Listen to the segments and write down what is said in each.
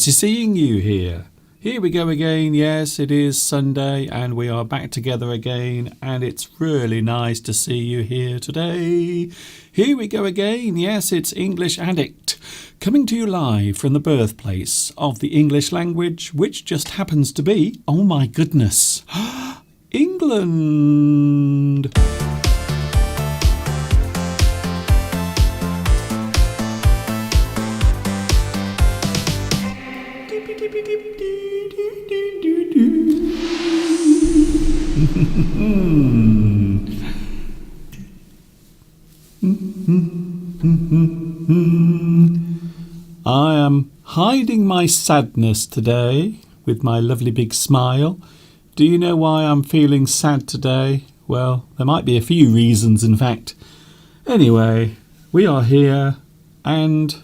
Fancy seeing you here. Here we go again. Yes, it is Sunday and we are back together again, and it's really nice to see you here today. Here we go again. Yes, it's English Addict, coming to you live from the birthplace of the English language, which just happens to be, oh my goodness, England. I am hiding my sadness today with my lovely big smile. Do you know why I'm feeling sad today? Well, there might be a few reasons, in fact. Anyway, we are here, and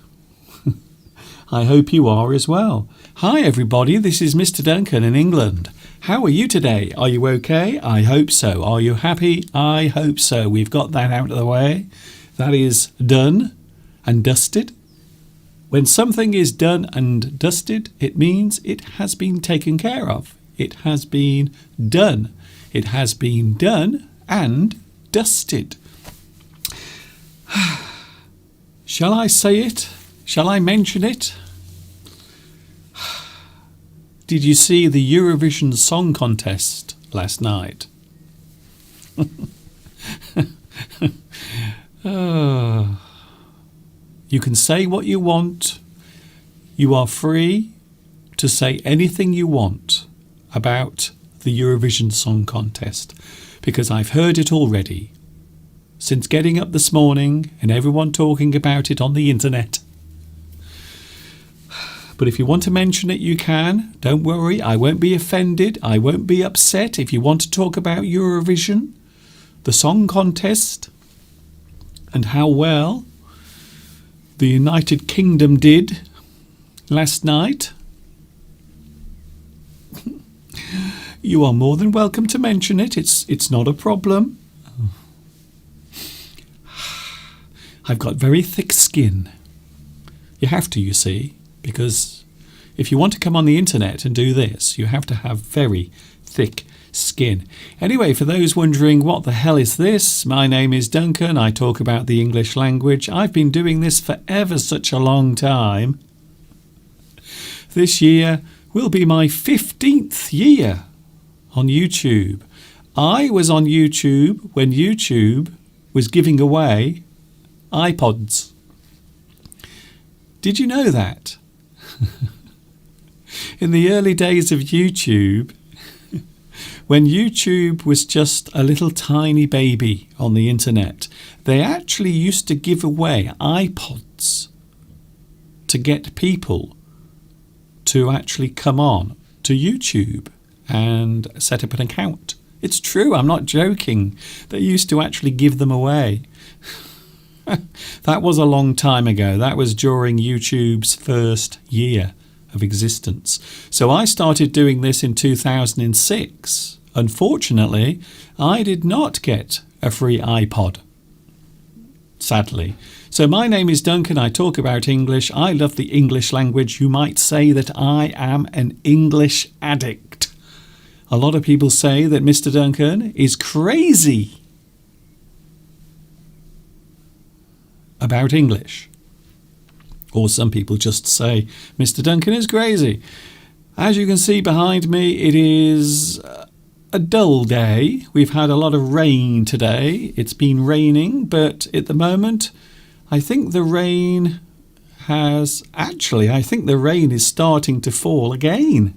I hope you are as well. Hi everybody, this is Mr. Duncan in England. How are you today? Are you okay? I hope so. Are you happy? I hope so. We've got that out of the way. That is done and dusted. When something is done and dusted, it means it has been taken care of. It has been done. It has been done and dusted. Shall I say it? Shall I mention it? Did you see the Eurovision Song Contest last night? You can say what you want. You are free to say anything you want about the Eurovision Song Contest, because I've heard it already since getting up this morning and everyone talking about it on the internet. But if you want to mention it, you can. Don't worry, I won't be offended. I won't be upset if you want to talk about Eurovision, the song contest, and how well the United Kingdom did last night. You are more than welcome to mention it. It's not a problem. I've got very thick skin. You have to, you see. Because if you want to come on the internet and do this, you have to have very thick skin. Anyway, for those wondering what the hell is this, my name is Duncan. I talk about the English language. I've been doing this for ever such a long time. This year will be my 15th year on YouTube. I was on YouTube when YouTube was giving away iPods. Did you know that? In the early days of YouTube, when YouTube was just a little tiny baby on the internet, they actually used to give away iPods to get people to actually come on to YouTube and set up an account. It's true, I'm not joking. They used to actually give them away. That was a long time ago. That was during YouTube's first year of existence. So I started doing this in 2006. Unfortunately, I did not get a free iPod, sadly. So my name is Duncan. I talk about English. I love the English language. You might say that I am an English addict. A lot of people say that Mr. Duncan is crazy about English. Or some people just say Mr. Duncan is crazy. As you can see behind me, it is a dull day. We've had a lot of rain today. It's been raining, but at the moment I think the rain is starting to fall again.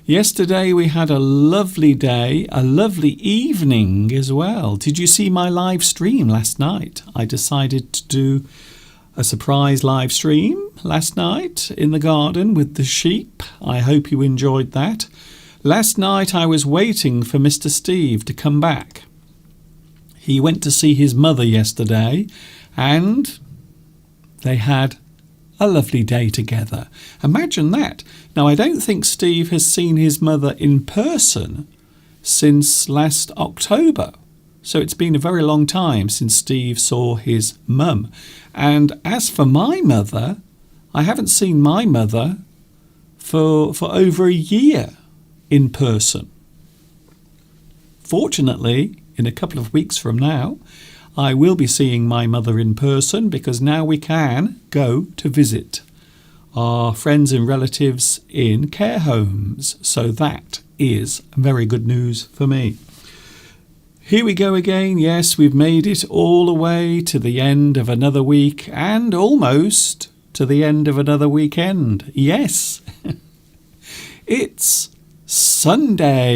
Yesterday we had a lovely day, a lovely evening as well. Did you see my live stream last night? I decided to do a surprise live stream last night in the garden with the sheep. I hope you enjoyed that. Last night I was waiting for Mr. Steve to come back. He went to see his mother yesterday and they had a lovely day together. Imagine that. Now, I don't think Steve has seen his mother in person since last October. So it's been a very long time since Steve saw his mum. And as for my mother, I haven't seen my mother for over a year in person. Fortunately, in a couple of weeks from now, I will be seeing my mother in person because now we can go to visit our friends and relatives in care homes. So that is very good news for me. Here we go again. Yes, we've made it all the way to the end of another week and almost to the end of another weekend. Yes, it's Sunday.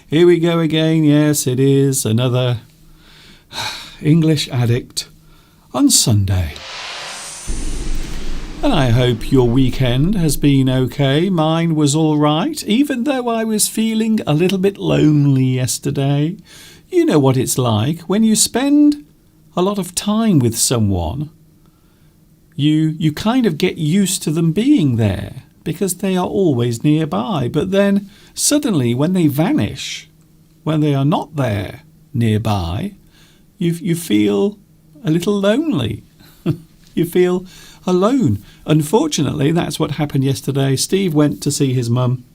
Here we go again. Yes, it is another English Addict on Sunday. And I hope your weekend has been okay. Mine was all right, even though I was feeling a little bit lonely yesterday. You know what it's like when you spend a lot of time with someone. You kind of get used to them being there because they are always nearby. But then suddenly when they vanish, when they are not there nearby, you feel a little lonely. You feel alone. Unfortunately, that's what happened yesterday. Steve went to see his mum.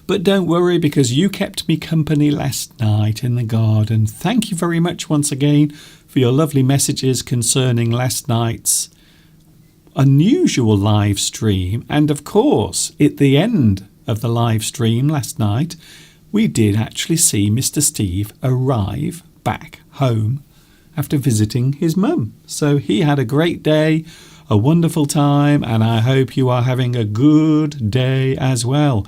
But don't worry, because you kept me company last night in the garden. Thank you very much once again for your lovely messages concerning last night's unusual live stream. And of course, at the end of the live stream last night, we did actually see Mr. Steve arrive back home after visiting his mum. So he had a great day, a wonderful time, and I hope you are having a good day as well.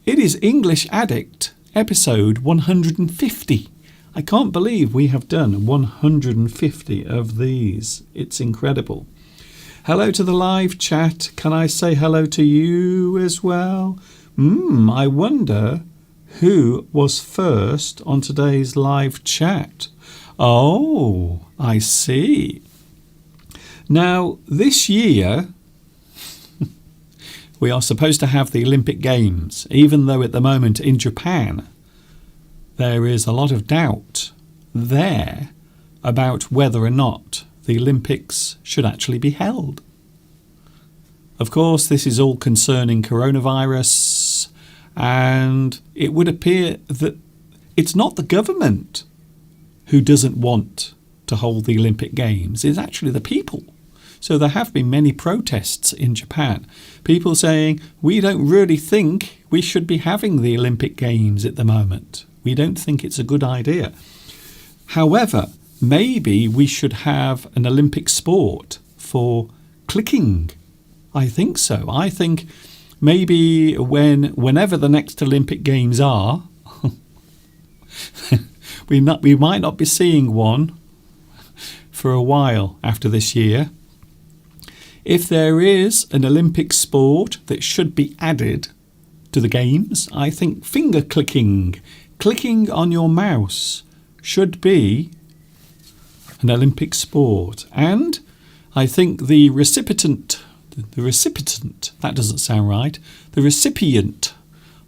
It is English Addict, episode 150. I can't believe we have done 150 of these. It's incredible. Hello to the live chat. Can I say hello to you as well? I wonder who was first on today's live chat. Oh, I see. Now, this year, we are supposed to have the Olympic Games, even though at the moment in Japan, there is a lot of doubt there about whether or not the Olympics should actually be held. Of course, this is all concerning coronavirus, and it would appear that it's not the government who doesn't want to hold the Olympic Games. It's actually the people. So there have been many protests in Japan. People saying, we don't really think we should be having the Olympic Games at the moment. We don't think it's a good idea. However, maybe we should have an Olympic sport for clicking. I think so. I think maybe whenever the next Olympic Games are, we might not be seeing one for a while after this year. If there is an Olympic sport that should be added to the Games, I think finger clicking on your mouse should be an Olympic sport. And I think the recipient, that doesn't sound right, the recipient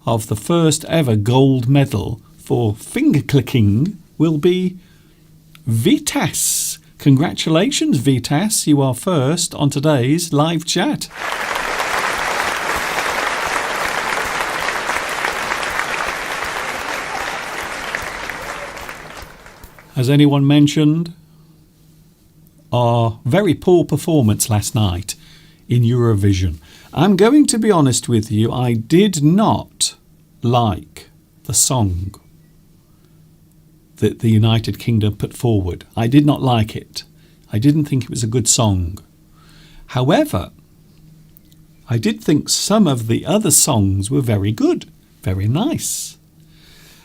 of the first ever gold medal for finger clicking will be Vitas. Congratulations, Vitas. You are first on today's live chat. Has anyone mentioned our very poor performance last night in Eurovision? I'm going to be honest with you, I did not like the song that the United Kingdom put forward. I did not like it. I didn't think it was a good song. However, I did think some of the other songs were very good, very nice.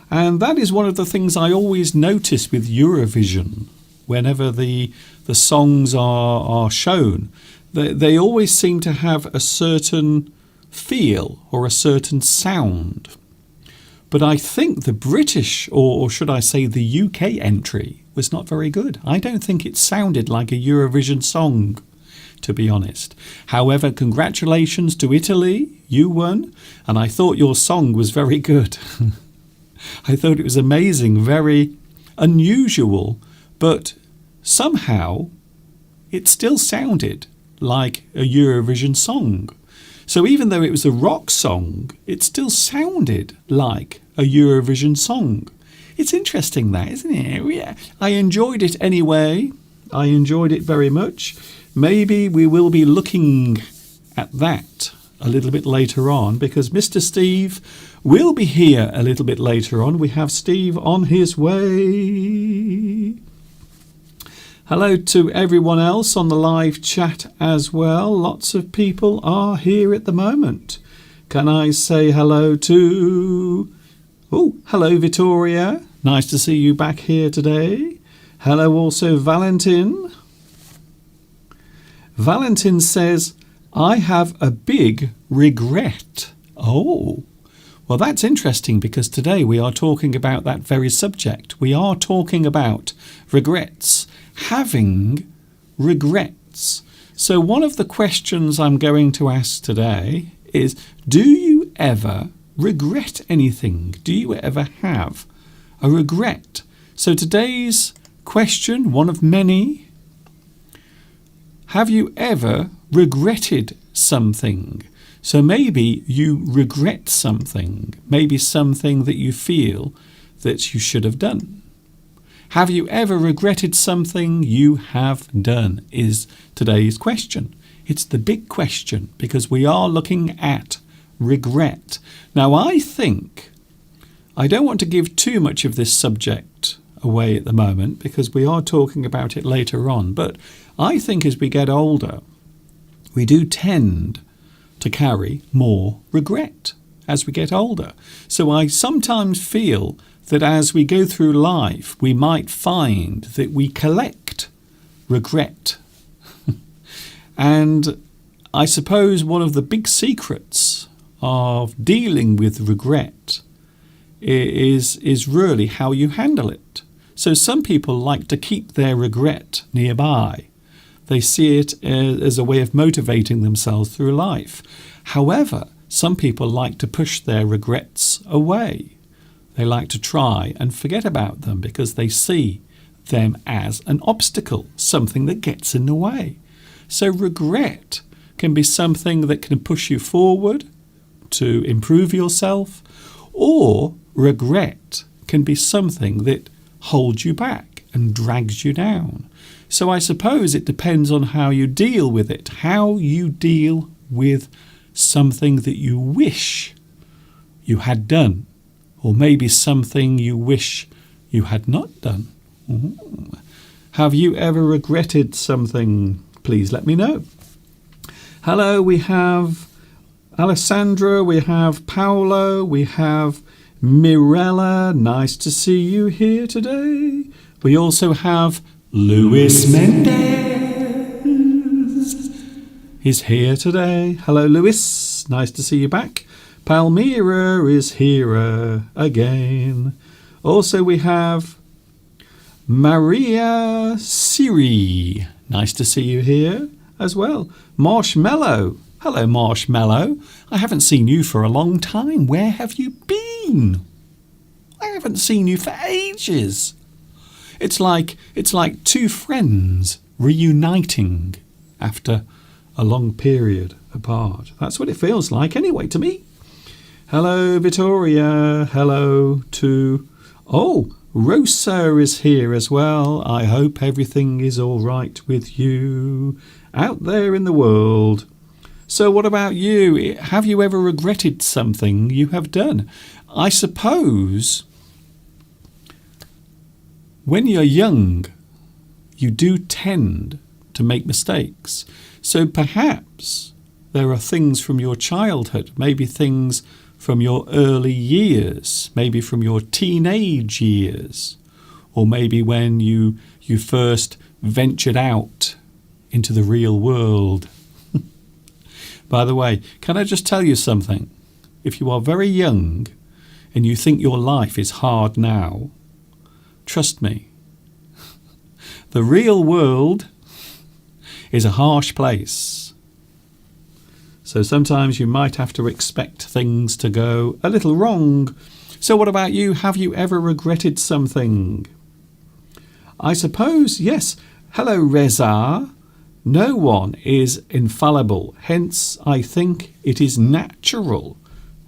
And that is one of the things I always notice with Eurovision. Whenever the songs are shown, they always seem to have a certain feel or a certain sound. But I think the British, or should I say the UK entry, was not very good. I don't think it sounded like a Eurovision song, to be honest. However, congratulations to Italy, you won, and I thought your song was very good. I thought it was amazing, very unusual, but somehow it still sounded like a Eurovision song. So even though it was a rock song, it still sounded like a Eurovision song. It's interesting that, isn't it? Yeah. I enjoyed it anyway. I enjoyed it very much. Maybe we will be looking at that a little bit later on, because Mr. Steve will be here a little bit later on. We have Steve on his way. Hello to everyone else on the live chat as well. Lots of people are here at the moment. Can I say hello to... Oh, hello Vittoria. Nice to see you back here today. Hello also Valentin. Valentin says, I have a big regret. Oh, well, that's interesting, because today we are talking about that very subject. We are talking about regrets, having regrets. So one of the questions I'm going to ask today is, do you ever regret anything? Do you ever have a regret? So today's question, one of many, have you ever regretted something? So maybe you regret something, maybe something that you feel that you should have done. Have you ever regretted something you have done is today's question. It's the big question, because we are looking at regret. Now, I think I don't want to give too much of this subject away at the moment, because we are talking about it later on. But I think as we get older, we do tend to carry more regret as we get older. So I sometimes feel that as we go through life, we might find that we collect regret. And I suppose one of the big secrets of dealing with regret is really how you handle it. So some people like to keep their regret nearby. They see it as a way of motivating themselves through life. However, some people like to push their regrets away. They like to try and forget about them because they see them as an obstacle, something that gets in the way. So regret can be something that can push you forward to improve yourself, or regret can be something that holds you back and drags you down. So I suppose it depends on how you deal with it, how you deal with something that you wish you had done, or maybe something you wish you had not done. Have you ever regretted something? Please let me know. Hello, we have Alessandra, we have Paolo, we have Mirella. Nice to see you here today. We also have Luis Mendez. He's here today. Hello, Luis. Nice to see you back. Palmyra is here again. Also, we have Maria Siri. Nice to see you here as well. Marshmallow. Hello, Marshmallow. I haven't seen you for a long time. Where have you been? I haven't seen you for ages. It's like two friends reuniting after a long period apart. That's what it feels like anyway to me. Hello, Vittoria. Hello to... Oh, Rosa is here as well. I hope everything is all right with you out there in the world. So what about you? Have you ever regretted something you have done? I suppose when you're young, you do tend to make mistakes. So perhaps there are things from your childhood, maybe things from your early years, maybe from your teenage years, or maybe when you first ventured out into the real world. By the way, can I just tell you something? If you are very young and you think your life is hard now, trust me, the real world is a harsh place. So sometimes you might have to expect things to go a little wrong. So what about you? Have you ever regretted something? I suppose, yes. Hello, Reza. No one is infallible. Hence, I think it is natural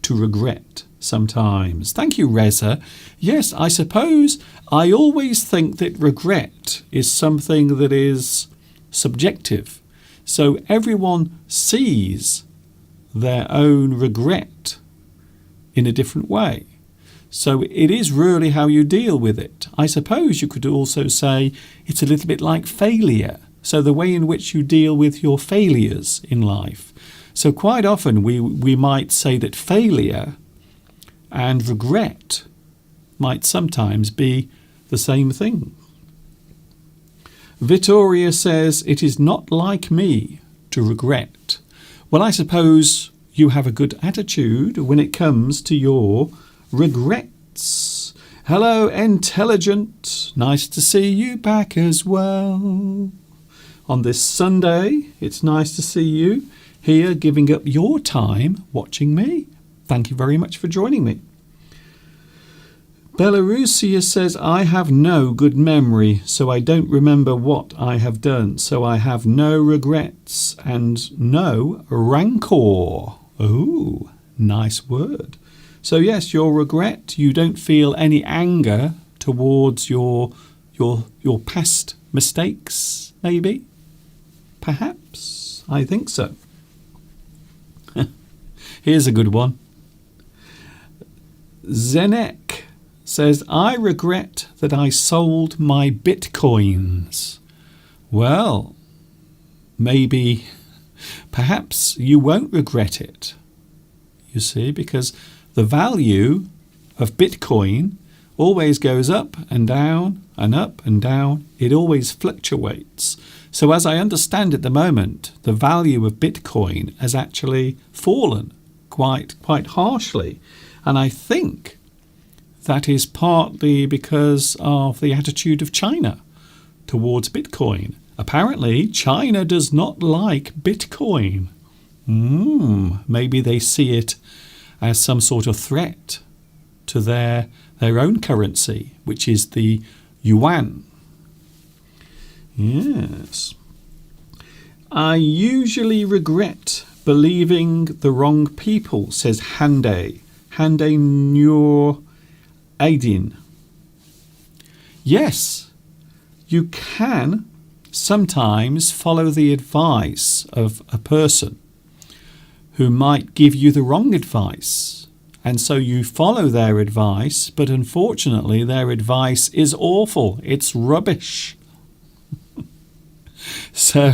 to regret sometimes. Thank you, Reza. Yes, I suppose I always think that regret is something that is subjective. So everyone sees their own regret in a different way. So it is really how you deal with it. I suppose you could also say it's a little bit like failure. So the way in which you deal with your failures in life. So quite often we might say that failure and regret might sometimes be the same thing. Vittoria says, it is not like me to regret. Well, I suppose you have a good attitude when it comes to your regrets. Hello, Intelligent. Nice to see you back as well. On this Sunday, it's nice to see you here giving up your time watching me. Thank you very much for joining me. Belarusia says, I have no good memory, so I don't remember what I have done. So I have no regrets and no rancor. Ooh, nice word. So yes, your regret, you don't feel any anger towards your past mistakes, maybe? Perhaps? I think so. Here's a good one. Zenek says, I regret that I sold my bitcoins. Well, maybe, perhaps you won't regret it. You see, because the value of Bitcoin always goes up and down and up and down. It always fluctuates. So as I understand at the moment, the value of Bitcoin has actually fallen quite harshly. And I think that is partly because of the attitude of China towards Bitcoin. Apparently, China does not like Bitcoin. Maybe they see it as some sort of threat to their own currency, which is the yuan. Yes. I usually regret believing the wrong people, says Hande. Hande Nur Aidin. Yes, you can sometimes follow the advice of a person who might give you the wrong advice. And so you follow their advice, but unfortunately their advice is awful. It's rubbish. So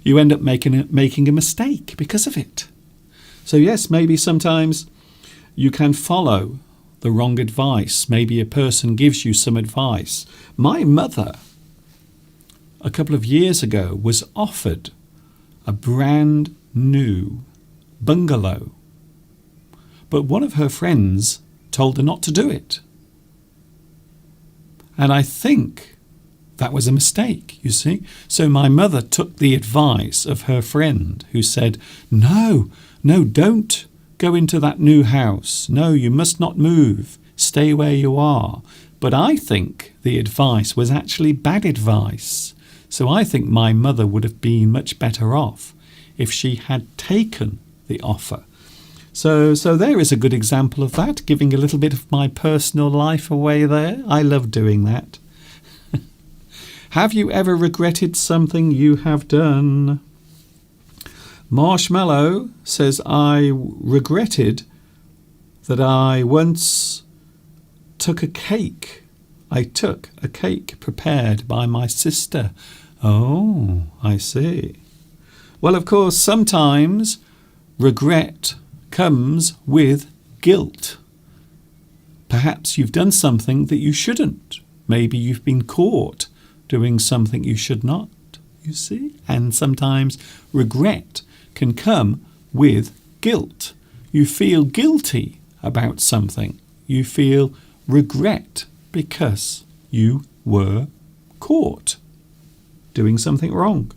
you end up making a mistake because of it. So yes, maybe sometimes you can follow the wrong advice. Maybe a person gives you some advice. My mother, a couple of years ago, was offered a brand new bungalow. But one of her friends told her not to do it. And I think that was a mistake, you see. So my mother took the advice of her friend who said, no, don't go into that new house. No, you must not move. Stay where you are. But I think the advice was actually bad advice. So I think my mother would have been much better off if she had taken the offer. So there is a good example of that, giving a little bit of my personal life away there. I love doing that. Have you ever regretted something you have done? Marshmallow says, I regretted that I once took a cake. I took a cake prepared by my sister. Oh, I see. Well, of course, sometimes regret comes with guilt. Perhaps you've done something that you shouldn't. Maybe you've been caught doing something you should not, you see? And sometimes regret can come with guilt. You feel guilty about something. You feel regret because you were caught doing something wrong.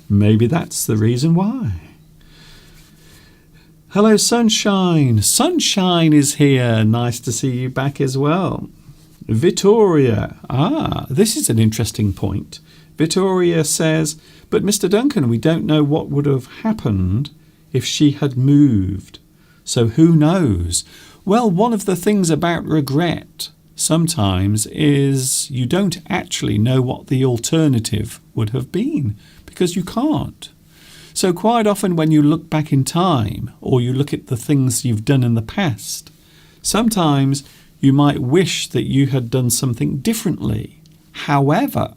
Maybe that's the reason why. Hello, Sunshine. Sunshine is here. Nice to see you back as well. Vittoria. This is an interesting point. Vittoria says, but Mr. Duncan, we don't know what would have happened if she had moved. So who knows? Well, one of the things about regret sometimes is you don't actually know what the alternative would have been because you can't. So quite often when you look back in time or you look at the things you've done in the past, sometimes you might wish that you had done something differently. However,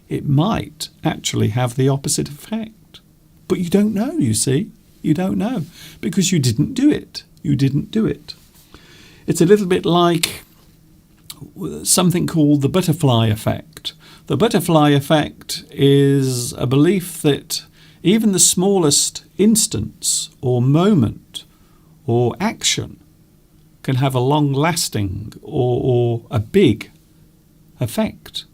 it might actually have the opposite effect. But you don't know, you see. You don't know because you didn't do it. You didn't do it. It's a little bit like something called the butterfly effect. The butterfly effect is a belief that even the smallest instance or moment or action can have a long-lasting or a big effect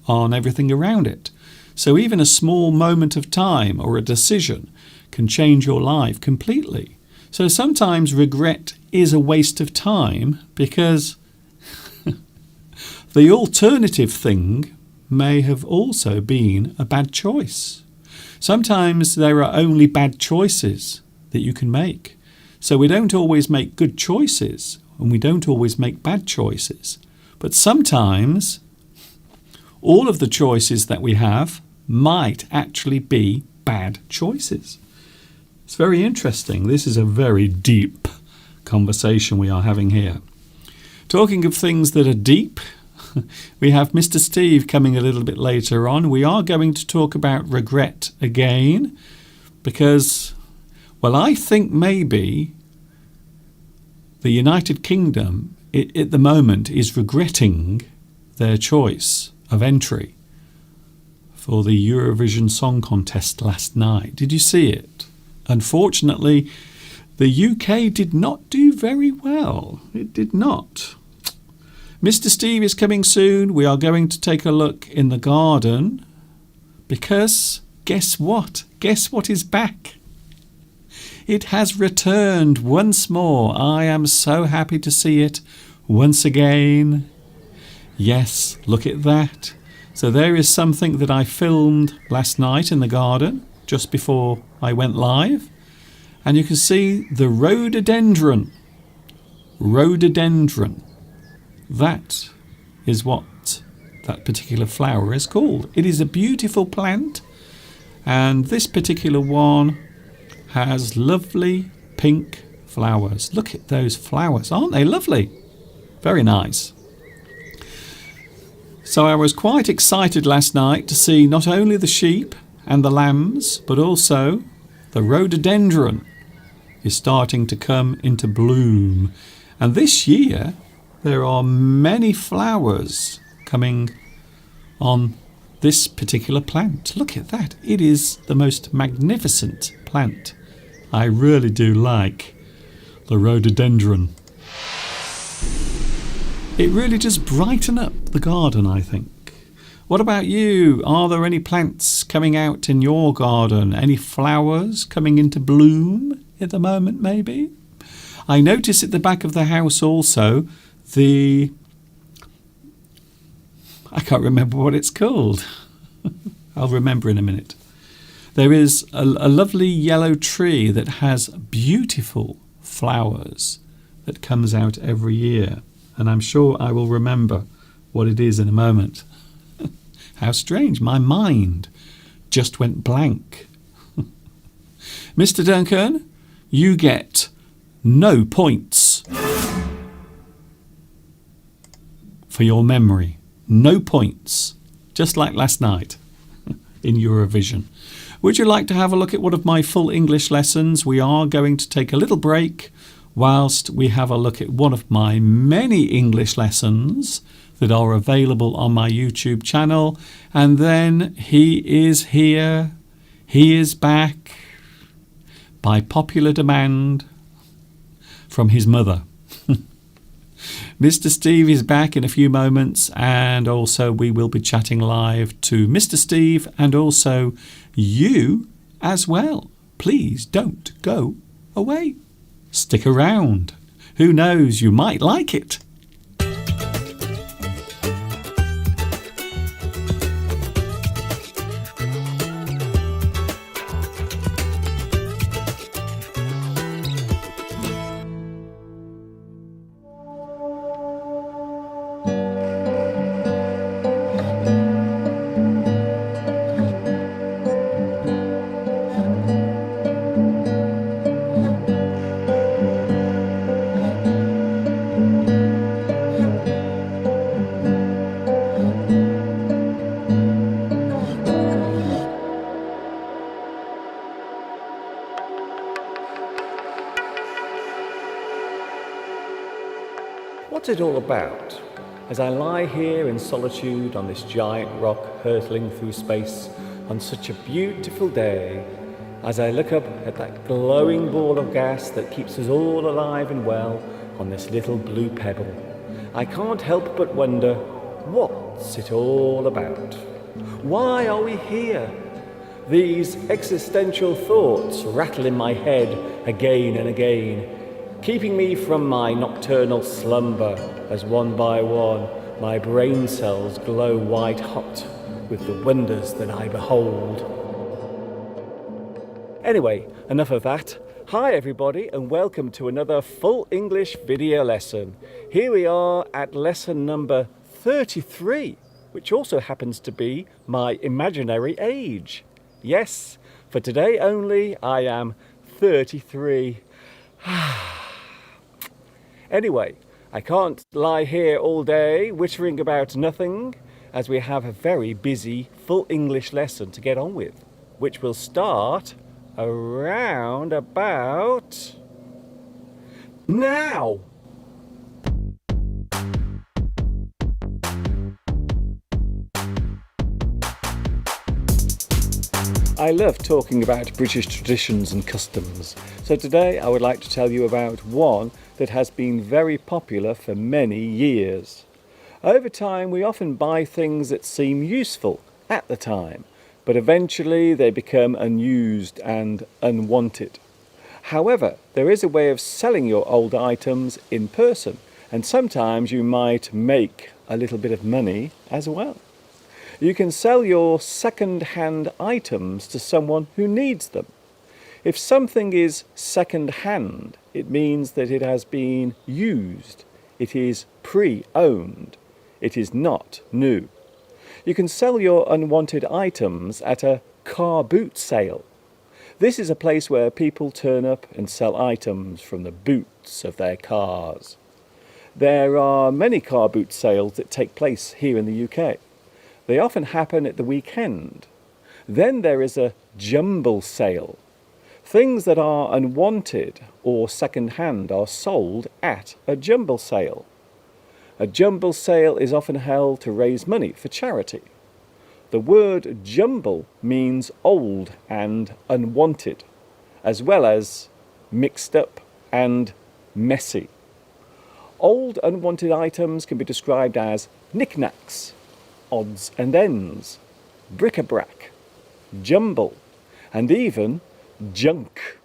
on everything around it. So even a small moment of time or a decision can change your life completely. So sometimes regret is a waste of time because the alternative thing may have also been a bad choice. Sometimes there are only bad choices that you can make. So we don't always make good choices and we don't always make bad choices. But sometimes all of the choices that we have might actually be bad choices. It's very interesting. This is a very deep conversation we are having here. Talking of things that are deep, we have Mr. Steve coming a little bit later on. We are going to talk about regret again because, well, I think maybe the United Kingdom at the moment is regretting their choice of entry for the Eurovision Song Contest last night. Did you see it? Unfortunately, the UK did not do very well. It did not. Mr. Steve is coming soon. We are going to take a look in the garden because guess what? Guess what is back? It has returned once more. I am so happy to see it once again. Yes, look at that. So there is something that I filmed last night in the garden just before I went live. And you can see the rhododendron. Rhododendron. That is what that particular flower is called. It is a beautiful plant. And this particular one has lovely pink flowers. Look at those flowers. Aren't they lovely? Very nice. So I was quite excited last night to see not only the sheep and the lambs, but also the rhododendron is starting to come into bloom. And this year, there are many flowers coming on this particular plant. Look at that. It is the most magnificent plant. I really do like the rhododendron. It really does brighten up the garden, I think. What about you? Are there any plants coming out in your garden? Any flowers coming into bloom at the moment, maybe? I notice at the back of the house also I can't remember what it's called. I'll remember in a minute. There is a lovely yellow tree that has beautiful flowers that comes out every year. And I'm sure I will remember what it is in a moment. How strange. My mind just went blank. Mr. Duncan, you get no points for your memory. No points. Just like last night in Eurovision. Would you like to have a look at one of my full English lessons? We are going to take a little break whilst we have a look at one of my many English lessons that are available on my YouTube channel. And then he is here. He is back by popular demand from his mother. Mr. Steve is back in a few moments, and also we will be chatting live to Mr. Steve and also you as well. Please don't go away. Stick around. Who knows, you might like it. What's it all about? As I lie here in solitude on this giant rock hurtling through space on such a beautiful day, as I look up at that glowing ball of gas that keeps us all alive and well on this little blue pebble, I can't help but wonder, what's it all about? Why are we here? These existential thoughts rattle in my head again and again, keeping me from my nocturnal slumber as one by one my brain cells glow white hot with the wonders that I behold. Anyway, enough of that. Hi everybody and welcome to another full English video lesson. Here we are at lesson number 33, which also happens to be my imaginary age. Yes, for today only I am 33. Anyway, I can't lie here all day whittering about nothing, as we have a very busy full English lesson to get on with, which will start around about now. I love talking about British traditions and customs, so today I would like to tell you about one that has been very popular for many years. Over time we often buy things that seem useful at the time, but eventually they become unused and unwanted. However, there is a way of selling your old items in person, and sometimes you might make a little bit of money as well. You can sell your second-hand items to someone who needs them. If something is second-hand, it means that it has been used. It is pre-owned. It is not new. You can sell your unwanted items at a car boot sale. This is a place where people turn up and sell items from the boots of their cars. There are many car boot sales that take place here in the UK. They often happen at the weekend. Then there is a jumble sale. Things that are unwanted or second-hand are sold at a jumble sale. A jumble sale is often held to raise money for charity. The word jumble means old and unwanted, as well as mixed up and messy. Old unwanted items can be described as knickknacks, odds and ends, bric-a-brac, jumble, and even junk.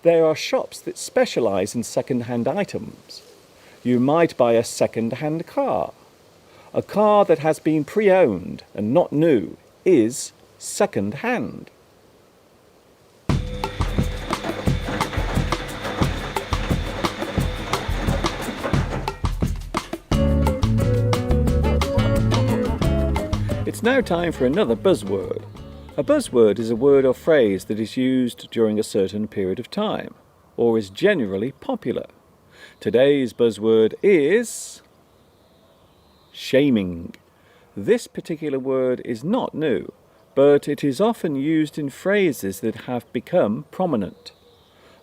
There are shops that specialise in second-hand items. You might buy a second-hand car. A car that has been pre-owned and not new is second-hand. It's now time for another buzzword. A buzzword is a word or phrase that is used during a certain period of time, or is generally popular. Today's buzzword is shaming. This particular word is not new, but it is often used in phrases that have become prominent.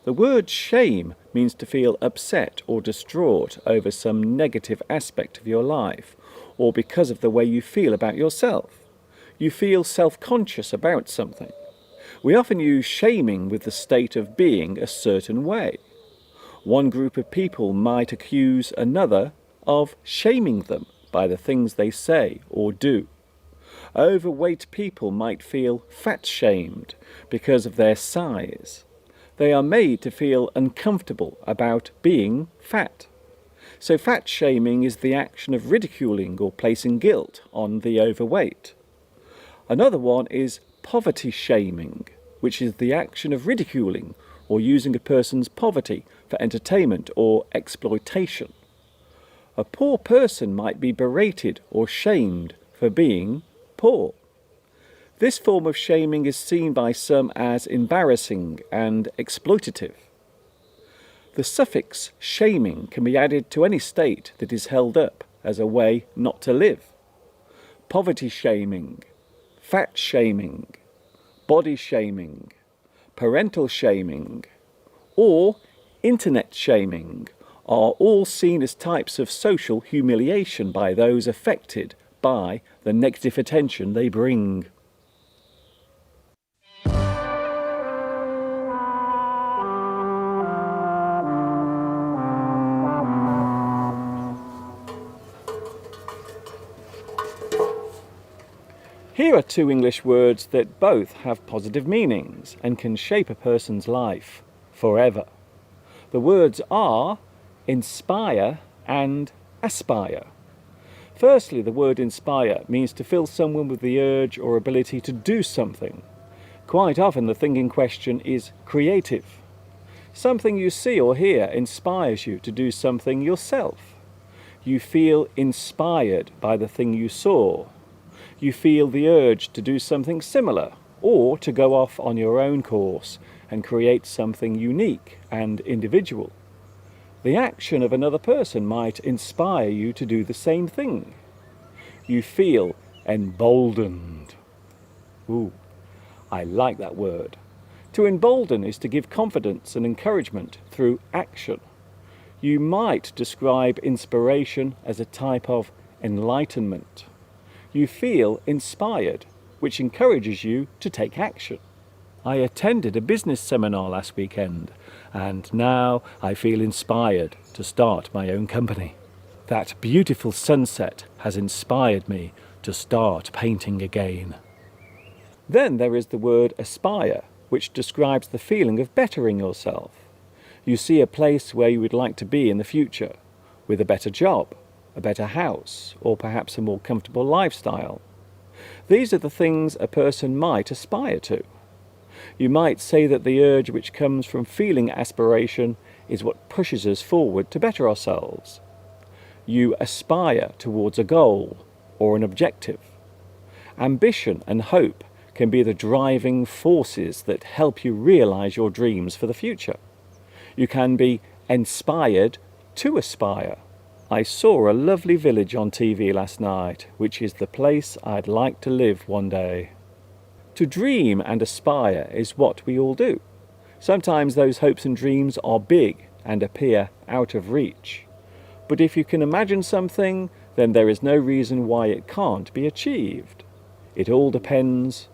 The word shame means to feel upset or distraught over some negative aspect of your life, or because of the way you feel about yourself. You feel self-conscious about something. We often use shaming with the state of being a certain way. One group of people might accuse another of shaming them by the things they say or do. Overweight people might feel fat-shamed because of their size. They are made to feel uncomfortable about being fat. So fat-shaming is the action of ridiculing or placing guilt on the overweight. Another one is poverty-shaming, which is the action of ridiculing or using a person's poverty for entertainment or exploitation. A poor person might be berated or shamed for being poor. This form of shaming is seen by some as embarrassing and exploitative. The suffix shaming can be added to any state that is held up as a way not to live. Poverty shaming, fat shaming, body shaming, parental shaming, or internet shaming are all seen as types of social humiliation by those affected by the negative attention they bring. Here are two English words that both have positive meanings and can shape a person's life forever. The words are inspire and aspire. Firstly, the word inspire means to fill someone with the urge or ability to do something. Quite often the thing in question is creative. Something you see or hear inspires you to do something yourself. You feel inspired by the thing you saw. You feel the urge to do something similar or to go off on your own course and create something unique and individual. The action of another person might inspire you to do the same thing. You feel emboldened. Ooh, I like that word. To embolden is to give confidence and encouragement through action. You might describe inspiration as a type of enlightenment. You feel inspired, which encourages you to take action. I attended a business seminar last weekend, and now I feel inspired to start my own company. That beautiful sunset has inspired me to start painting again. Then there is the word aspire, which describes the feeling of bettering yourself. You see a place where you would like to be in the future, with a better job, a better house, or perhaps a more comfortable lifestyle. These are the things a person might aspire to. You might say that the urge which comes from feeling aspiration is what pushes us forward to better ourselves. You aspire towards a goal or an objective. Ambition and hope can be the driving forces that help you realize your dreams for the future. You can be inspired to aspire. I saw a lovely village on TV last night, which is the place I'd like to live one day. To dream and aspire is what we all do. Sometimes those hopes and dreams are big and appear out of reach. But if you can imagine something, then there is no reason why it can't be achieved. It all depends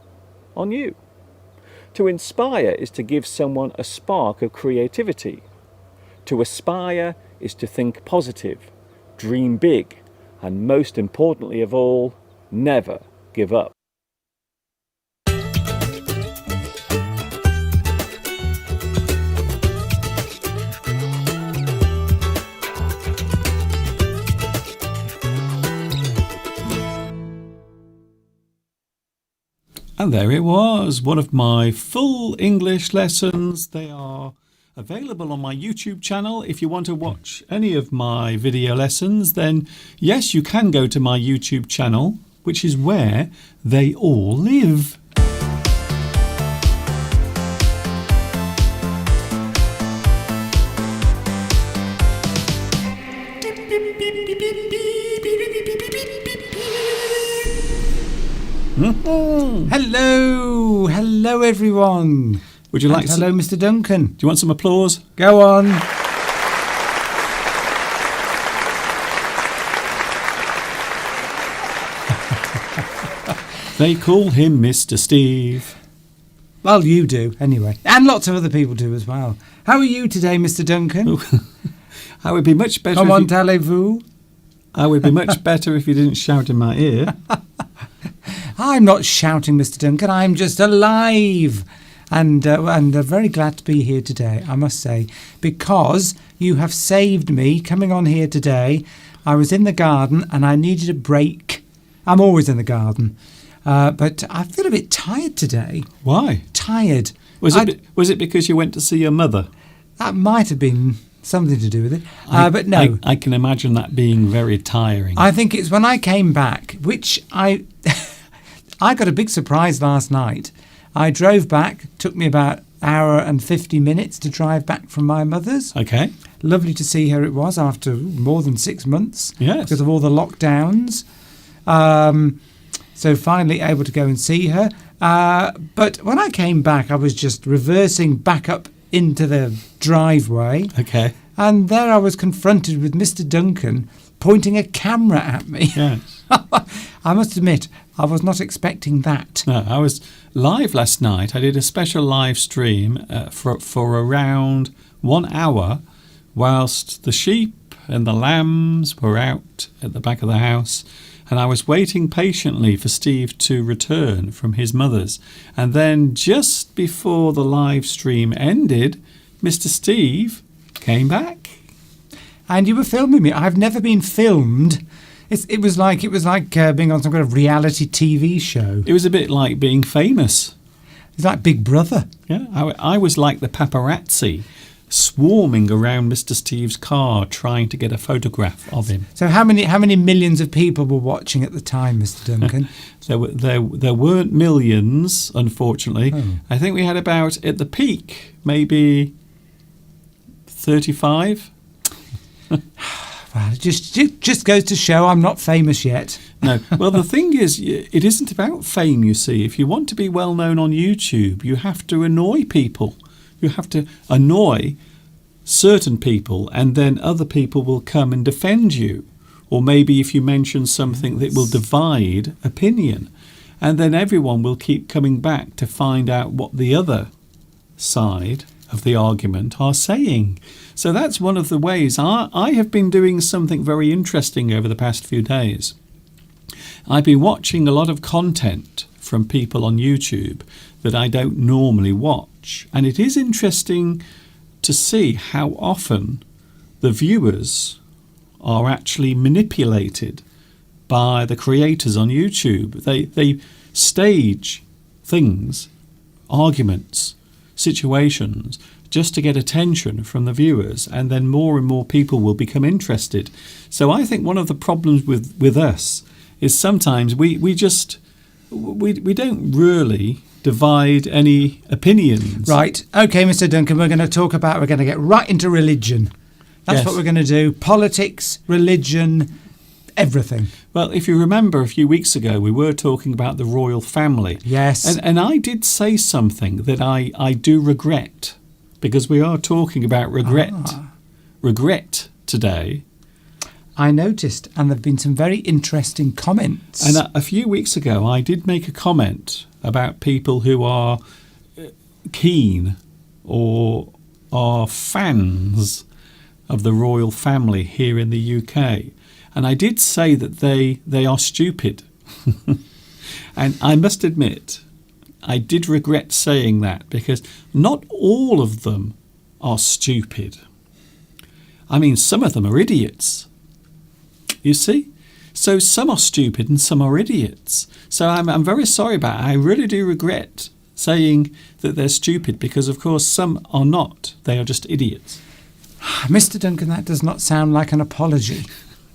on you. To inspire is to give someone a spark of creativity. To aspire is to think positive, dream big, and most importantly of all, never give up. And there it was, one of my full English lessons. They are available on my YouTube channel. If you want to watch any of my video lessons, then yes, you can go to my YouTube channel, which is where they all live. Hello everyone. Would you like hello, Mr. Duncan. Do you want some applause? Go on. They call him Mr. Steve. Well, you do anyway, and lots of other people do as well. How are you today, Mr. Duncan? I would be much better. Comment allez-vous? I would be much better if you didn't shout in my ear. I'm not shouting, Mr. Duncan. I'm just alive. And very glad to be here today, I must say, because you have saved me coming on here today. I was in the garden and I needed a break. I'm always in the garden. But I feel a bit tired today. Why? Tired. Was it because you went to see your mother? That might have been something to do with it. But no. I can imagine that being very tiring. I think it's when I came back, which I got a big surprise last night. I drove back. Took me about an hour and 50 minutes to drive back from my mother's. Okay. Lovely to see her it was after more than 6 months. Yes. Because of all the lockdowns. So finally able to go and see her. But when I came back, I was just reversing back up into the driveway. Okay. And there I was confronted with Mr. Duncan pointing a camera at me. Yes. I must admit, I was not expecting that. No, I was live last night. I did a special live stream for around 1 hour whilst the sheep and the lambs were out at the back of the house. And I was waiting patiently for Steve to return from his mother's. And then just before the live stream ended, Mr. Steve came back. And you were filming me. I've never been filmed. It was like being on some kind of reality TV show. It was a bit like being famous. It's like Big Brother. Yeah, I was like the paparazzi swarming around Mr. Steve's car trying to get a photograph of him. So how many millions of people were watching at the time, Mr. Duncan? There weren't millions, unfortunately. Oh. I think we had about, at the peak, maybe 35. Well, it just goes to show I'm not famous yet. No. Well, the thing is, it isn't about fame, you see. If you want to be well known on YouTube, you have to annoy people. You have to annoy certain people, and then other people will come and defend you. Or maybe if you mention something that will divide opinion, and then everyone will keep coming back to find out what the other side of the argument are saying. So that's one of the ways. I have been doing something very interesting over the past few days. I've been watching a lot of content from people on YouTube that I don't normally watch. And it is interesting to see how often the viewers are actually manipulated by the creators on YouTube. They stage things, arguments, situations, just to get attention from the viewers, and then more and more people will become interested. So I think one of the problems with us is sometimes we don't really divide any opinions. Right. Okay, Mr. Duncan, we're going to get right into religion. That's Yes. what we're going to do. Politics, religion, everything. Well, if you remember a few weeks ago, we were talking about the royal family. Yes. And I did say something that I do regret, because we are talking about regret today. I noticed, and there have been some very interesting comments. And a few weeks ago, I did make a comment about people who are keen or are fans of the royal family here in the UK. And I did say that they are stupid. And I must admit, I did regret saying that, because not all of them are stupid. I mean, some of them are idiots. You see? So some are stupid and some are idiots. So I'm very sorry about it. I really do regret saying that they're stupid, because, of course, some are not. They are just idiots. Mr. Duncan, that does not sound like an apology.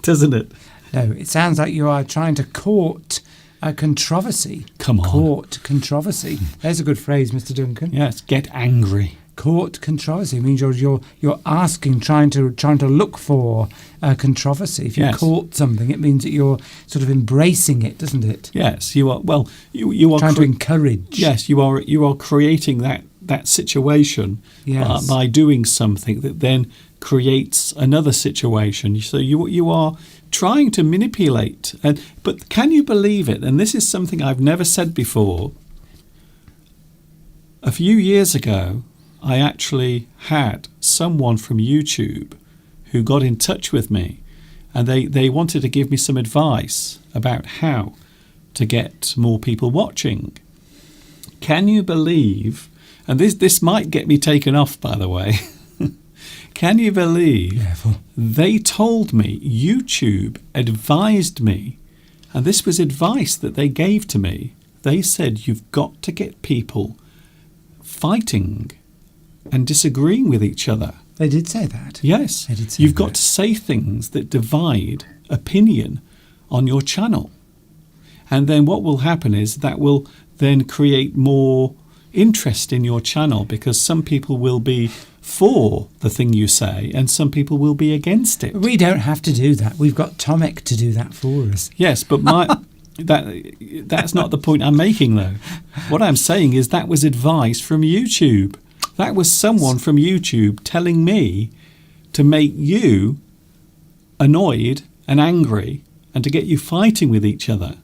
Doesn't it? No, it sounds like you are trying to court a controversy. Come on. Court controversy. There's a good phrase, Mr. Duncan. Yes, get angry. Court controversy means you're asking, trying to look for a controversy. If you Yes. court something, it means that you're sort of embracing it, doesn't it? Yes, you are. Well, you are Trying to encourage. Yes, you are creating that situation Yes. by doing something that then creates another situation. So you are trying to manipulate. But can you believe it? And this is something I've never said before. A few years ago, I actually had someone from YouTube who got in touch with me and they wanted to give me some advice about how to get more people watching. Can you believe, and this might get me taken off, by the way, can you believe Careful. they told me, YouTube advised me, and this was advice that they gave to me. They said, you've got to get people fighting and disagreeing with each other. They did say that. Yes. They did say You've got that. to say things that divide opinion on your channel. And then what will happen is that will then create more interest in your channel, because some people will be for the thing you say and some people will be against it. We don't have to do that. We've got Tomek to do that for us. Yes, but that's not the point I'm making, though. What I'm saying is that was advice from YouTube. That was someone from YouTube telling me to make you annoyed and angry and to get you fighting with each other,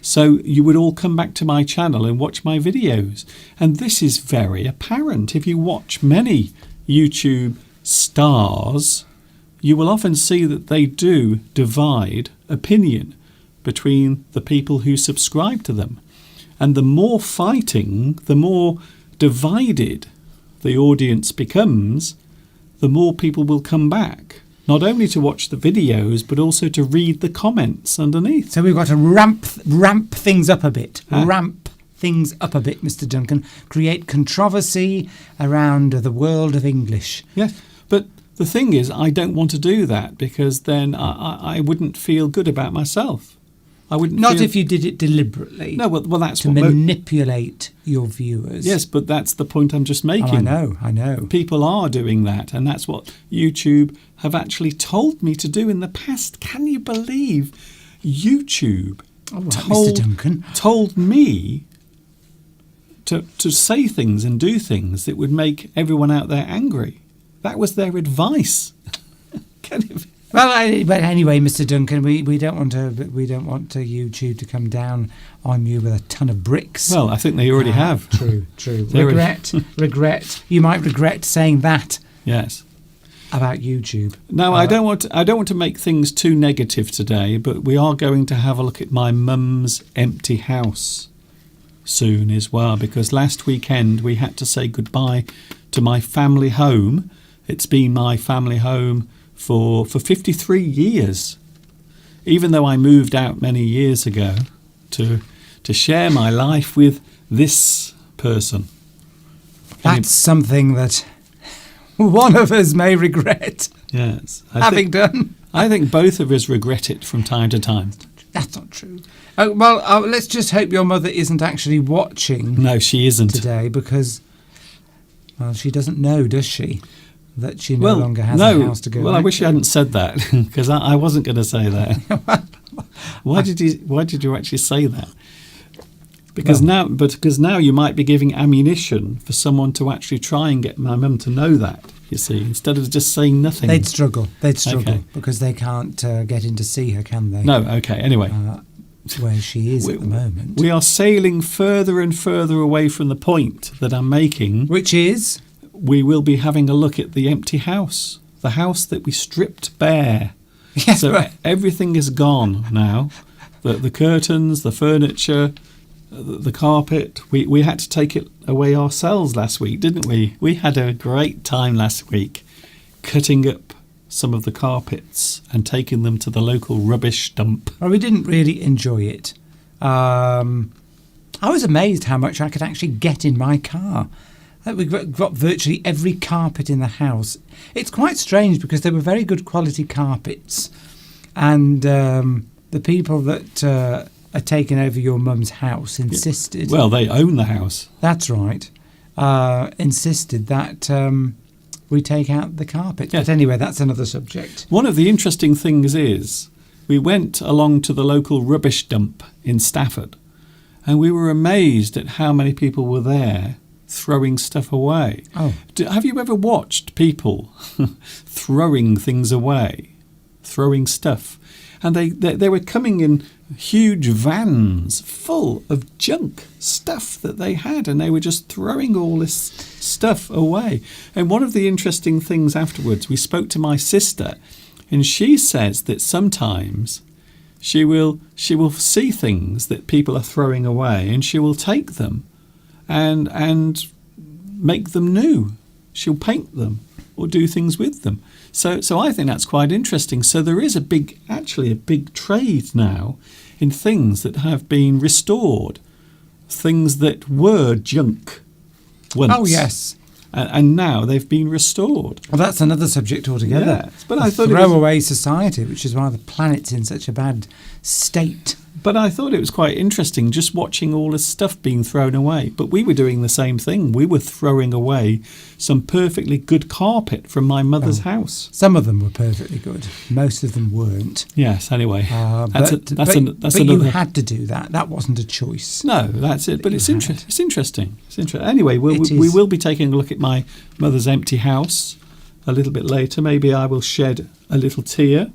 so you would all come back to my channel and watch my videos. And this is very apparent. If you watch many YouTube stars, you will often see that they do divide opinion between the people who subscribe to them. And the more fighting, the more divided the audience becomes, the more people will come back, not only to watch the videos, but also to read the comments underneath. So we've got to ramp things up a bit. Ah. Ramp things up a bit, Mr. Duncan. Create controversy around the world of English. Yes, but the thing is, I don't want to do that, because then I wouldn't feel good about myself. I wouldn't. Not feel... if you did it deliberately. No, well, that's to what manipulate your viewers. Yes, but that's the point I'm just Oh, making. I know. People are doing that, and that's what YouTube have actually told me to do in the past. Can you believe YouTube All right, Mr. Duncan. told me to say things and do things that would make everyone out there angry? That was their advice. Can you... Well, but anyway, Mr. Duncan, we don't want to YouTube to come down on you with a ton of bricks. Well, I think they already have. True. They're- regret. You might regret saying that Yes. about YouTube. Now, I don't want to make things too negative today, but we are going to have a look at my mum's empty house soon as well, because last weekend we had to say goodbye to my family home. It's been my family home for 53 years, even though I moved out many years ago to share my life with this person. That's something that one of us may regret Yes. having done. I think both of us regret it from time to time. That's not true. Oh, well, let's just hope your mother isn't actually watching No, she isn't. today, because, well, she doesn't know, does she, that she no longer has a house to go Well, I back wish to? you hadn't said that, because I wasn't going to say that. Why did you actually say that? Because now you might be giving ammunition for someone to actually try and get my mum to know that, you see, instead of just saying nothing. They'd struggle Okay. because they can't get in to see her, can they? No, okay, anyway. Where she is at the moment. We are sailing further and further away from the point that I'm making. Which is? We will be having a look at the empty house, the house that we stripped bare. Yes, So right. everything is gone now. The curtains, the furniture, the carpet. We had to take it away ourselves last week, didn't we? We had a great time last week cutting up some of the carpets and taking them to the local rubbish dump. Well, we didn't really enjoy it. I was amazed how much I could actually get in my car. We got virtually every carpet in the house. It's quite strange because they were very good quality carpets. And the people that are taking over your mum's house insisted... Well, they own the house. That's right. Insisted that we take out the carpet. Yes. But anyway, that's another subject. One of the interesting things is we went along to the local rubbish dump in Stafford, and we were amazed at how many people were there throwing stuff away. Oh. Have you ever watched people throwing things away, throwing stuff? And they were coming in huge vans full of junk stuff that they had, and they were just throwing all this stuff away. And one of the interesting things afterwards, we spoke to my sister, And she says that sometimes she will see things that people are throwing away, and she will take them and make them new. She'll paint them or do things with them. So I think that's quite interesting. So there is a big trade now in things that have been restored, things that were junk once. Oh, yes. And now they've been restored. Well, that's another subject altogether. Yes, but I thought throwaway society, which is why the planet's in such a bad state. But I thought it was quite interesting just watching all this stuff being thrown away. But we were doing the same thing. We were throwing away some perfectly good carpet from my mother's house. Some of them were perfectly good. Most of them weren't. Yes, anyway. But another... you had to do that. That wasn't a choice. No, that's it. But it's interesting. It's interesting. Anyway, we will be taking a look at my mother's empty house a little bit later. Maybe I will shed a little tear.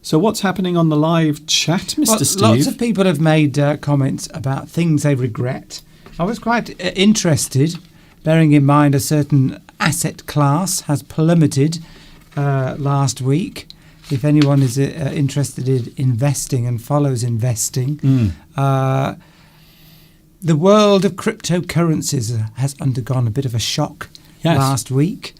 So what's happening on the live chat, Mr. Steve? Lots of people have made comments about things they regret. I was quite interested, bearing in mind a certain asset class has plummeted last week. If anyone is interested in investing and follows investing, the world of cryptocurrencies has undergone a bit of a shock last week.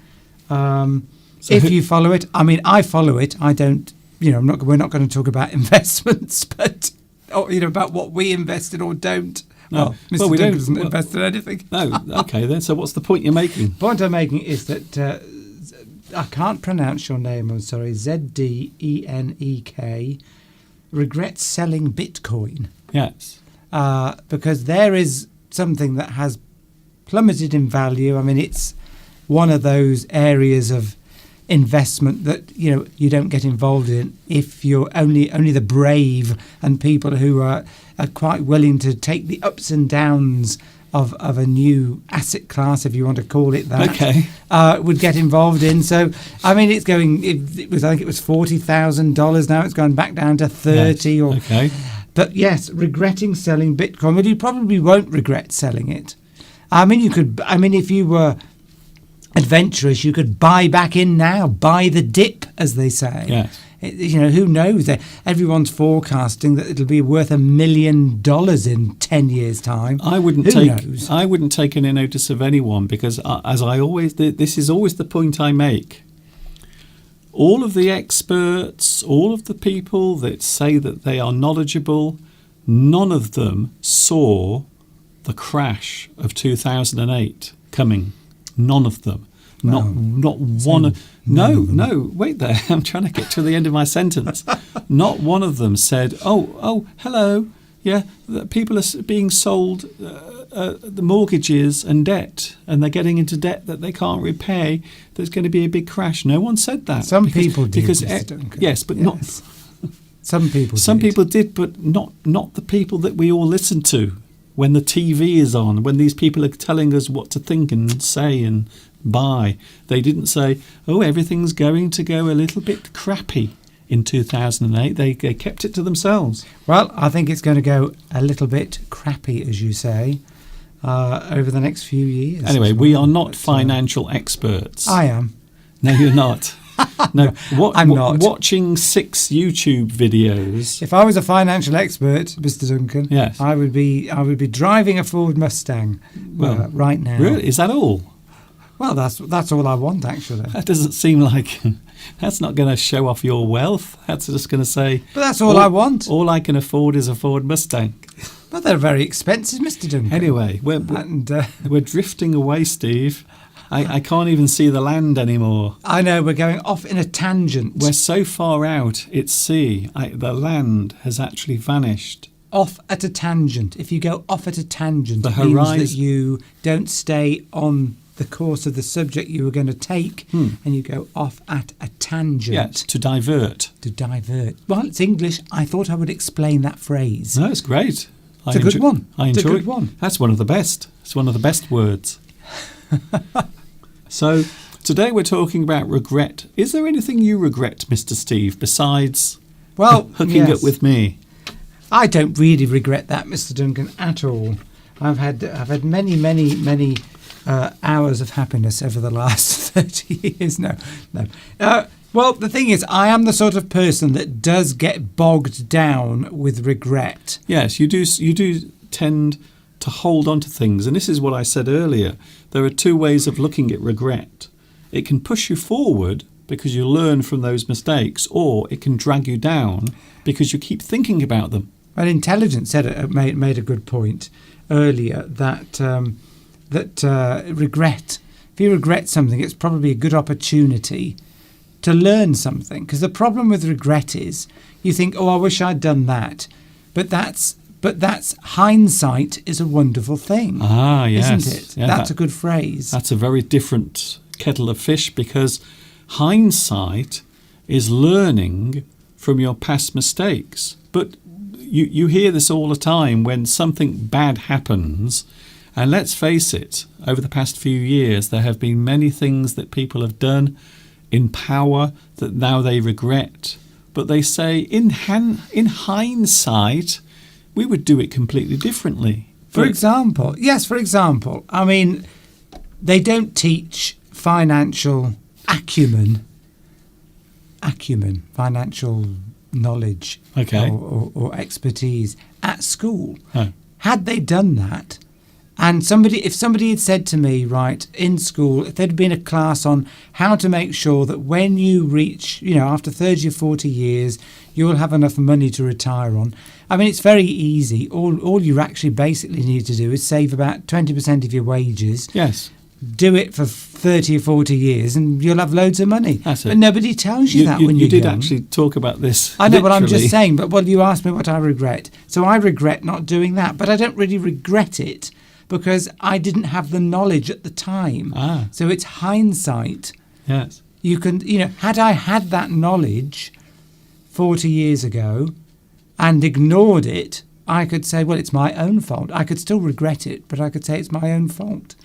If you follow it, I mean, I follow it. I don't. We're not going to talk about investments, but about what we invest in or don't. No. Mr. Duncan doesn't invest in anything. No, okay then. So what's the point you're making? The point I'm making is that I can't pronounce your name. I'm sorry. Zdenek regrets selling Bitcoin. Yes. Because there is something that has plummeted in value. I mean, it's one of those areas of investment that you don't get involved in if you're only the brave and people who are quite willing to take the ups and downs of a new asset class, if you want to call it that, would get involved in. So I mean, it's going. It was, I think it was $40,000. Now it's gone back down to 30. Yes. But yes, regretting selling Bitcoin. Well, you probably won't regret selling it. I mean, you could. I mean, if you were adventurous, you could buy back in now, buy the dip, as they say. Yes. Who knows? Everyone's forecasting that it'll be worth $1 million in 10 years' time. I wouldn't take any notice of anyone because, this is always the point I make. All of the experts, all of the people that say that they are knowledgeable, none of them saw the crash of 2008 coming. None of them. Not one. No, wait there. I'm trying to get to the end of my sentence. Not one of them said, oh, hello. Yeah, people are being sold the mortgages and debt, and they're getting into debt that they can't repay. There's going to be a big crash. No one said that. Some people did. Yes, but not. Some people. Some people did, but not the people that we all listen to. When the TV is on, when these people are telling us what to think and say and buy, they didn't say, everything's going to go a little bit crappy in 2008. They kept it to themselves. Well, I think it's going to go a little bit crappy, as you say, over the next few years. Anyway, we are not financial experts. I am. No, you're not. No, I'm not. Watching 6 YouTube videos. If I was a financial expert, Mr. Duncan, yes, I would be driving a Ford Mustang right now. Really? Is that all? Well, that's all I want, actually. That doesn't seem like that's not going to show off your wealth. That's just going to say. But that's all I want. All I can afford is a Ford Mustang. But they're very expensive, Mr. Duncan. Anyway, we're drifting away, Steve. I can't even see the land anymore. I know, we're going off in a tangent. We're so far out at sea, the land has actually vanished. Off at a tangent. If you go off at a tangent, it means that you don't stay on the course of the subject you were going to take, and you go off at a tangent. Yes, to divert. To divert. Well, it's English. I thought I would explain that phrase. No, it's great. It's a good one. It's a good one. That's one of the best. It's one of the best words. So today we're talking about regret. Is there anything you regret, Mr. Steve, besides hooking up with me? I don't really regret that, Mr. Duncan, at all. I've had many hours of happiness over the last 30 years. No. Well, the thing is, I am the sort of person that does get bogged down with regret. Yes, you do. You do tend to hold on to things, and this is what I said earlier. There are two ways of looking at regret. It can push you forward because you learn from those mistakes, or it can drag you down because you keep thinking about them. Well, Intelligence made a good point earlier that regret. If you regret something, it's probably a good opportunity to learn something. Because the problem with regret is you think, oh, I wish I'd done that, but that's hindsight is a wonderful thing. Ah, yes, isn't it? Yeah, that's a good phrase. That's a very different kettle of fish, because hindsight is learning from your past mistakes. But you hear this all the time when something bad happens. And let's face it, over the past few years, there have been many things that people have done in power that now they regret. But they say, in hindsight, we would do it completely differently. For example, I mean, they don't teach financial acumen, financial knowledge, Okay. or expertise at school. Oh. Had they done that, and if somebody had said to me, right, in school, if there'd been a class on how to make sure that when you reach, after 30 or 40 years, you'll have enough money to retire on. I mean, it's very easy. All you actually basically need to do is save about 20% of your wages. Yes. Do it for 30 or 40 years and you'll have loads of money. That's it. But nobody tells you that when you you're did young. actually talk about this. I know, but I'm just literally. saying. But you asked me what I regret. So I regret not doing that. But I don't really regret it because I didn't have the knowledge at the time. Ah. So it's hindsight. Yes. You can, had I had that knowledge 40 years ago and ignored it, I could say, well, it's my own fault. I could still regret it, but I could say it's my own fault.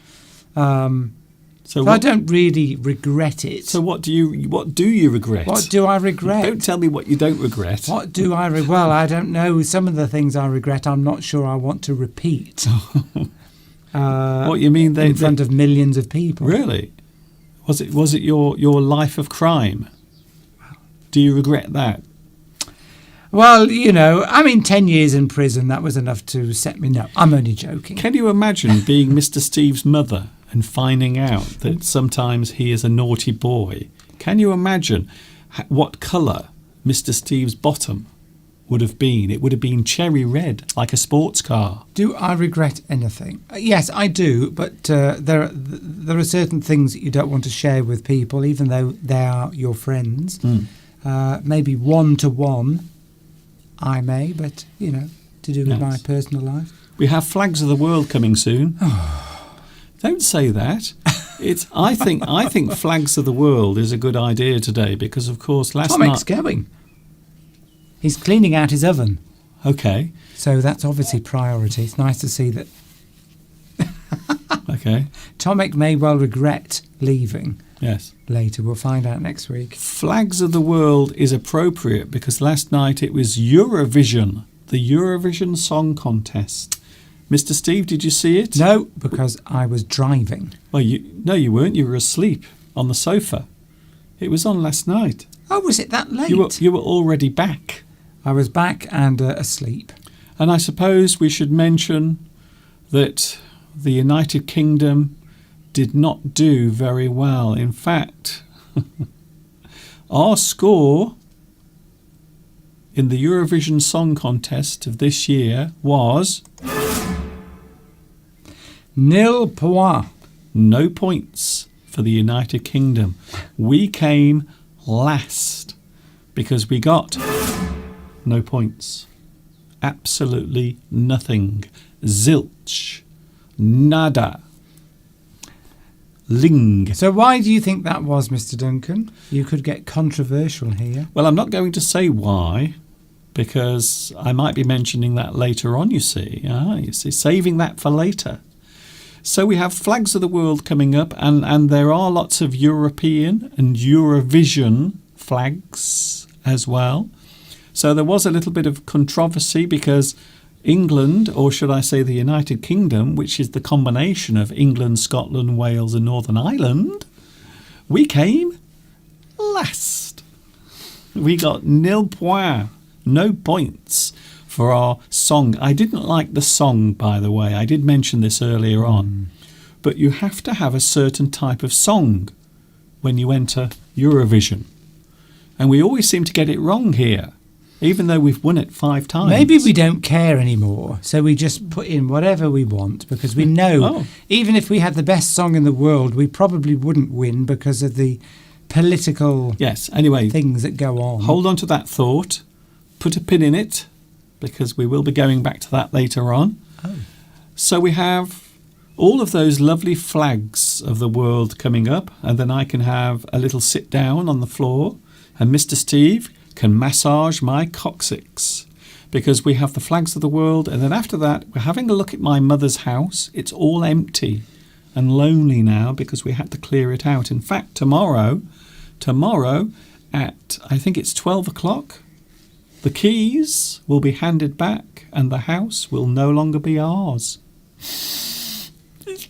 So I don't really regret it. So what do you regret? What do I regret? Don't tell me what you don't regret. What do I regret? Well, I don't know. Some of the things I regret, I'm not sure I want to repeat. What you mean? In front of millions of people. Really? Was it your life of crime? Do you regret that? Well, 10 years in prison, that was enough to set me... No, I'm only joking. Can you imagine being Mr. Steve's mother and finding out that sometimes he is a naughty boy? Can you imagine what colour Mr. Steve's bottom would have been? It would have been cherry red, like a sports car. Do I regret anything? Yes, I do, but there are certain things that you don't want to share with people, even though they are your friends. Maybe one-to-one, I may, but, to do with my personal life. We have Flags of the World coming soon. Don't say that. I think Flags of the World is a good idea today because, of course, last Tomic's night... going. He's cleaning out his oven. Okay. So that's obviously priority. It's nice to see that. Okay. Tomic may well regret leaving. Yes. Later. We'll find out next week. Flags of the World is appropriate because last night it was Eurovision, the Eurovision Song Contest. Mr. Steve, did you see it? No, because I was driving. Well, you weren't. You were asleep on the sofa. It was on last night. Oh, was it that late? You were already back. I was back and asleep. And I suppose we should mention that the United Kingdom did not do very well. In fact, our score in the Eurovision Song Contest of this year was... 0 points. No points for the United Kingdom. We came last because we got no points. Absolutely nothing. Zilch. Nada. Ling. So why do you think that was, Mr. Duncan? You could get controversial here. Well, I'm not going to say why, because I might be mentioning that later on, you see. Saving that for later. So we have Flags of the World coming up, and there are lots of European and Eurovision flags as well. So there was a little bit of controversy because England, or should I say the United Kingdom, which is the combination of England, Scotland, Wales and Northern Ireland, we came last. We got nil point, no points for our song. I didn't like the song, by the way. I did mention this earlier on. But you have to have a certain type of song when you enter Eurovision. And we always seem to get it wrong here, even though we've won it 5 times. Maybe we don't care anymore, so we just put in whatever we want, because we know even if we had the best song in the world, we probably wouldn't win because of the political things that go on. Hold on to that thought. Put a pin in it, because we will be going back to that later on. So we have all of those lovely flags of the world coming up, and then I can have a little sit down on the floor, and Mr. Steve can massage my coccyx, because we have the flags of the world. And then after that, we're having a look at my mother's house. It's all empty and lonely now because we had to clear it out. In fact, tomorrow at, I think it's 12 o'clock, the keys will be handed back and the house will no longer be ours. It's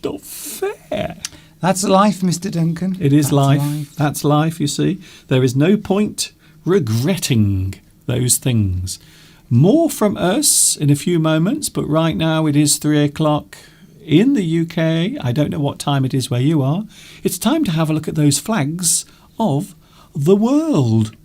not fair. That's life, Mr. Duncan. It is life. That's life, you see. There is no point regretting those things. More from us in a few moments, but right now it is 3 o'clock in the UK. I don't know what time it is where you are. It's time to have a look at those flags of the world.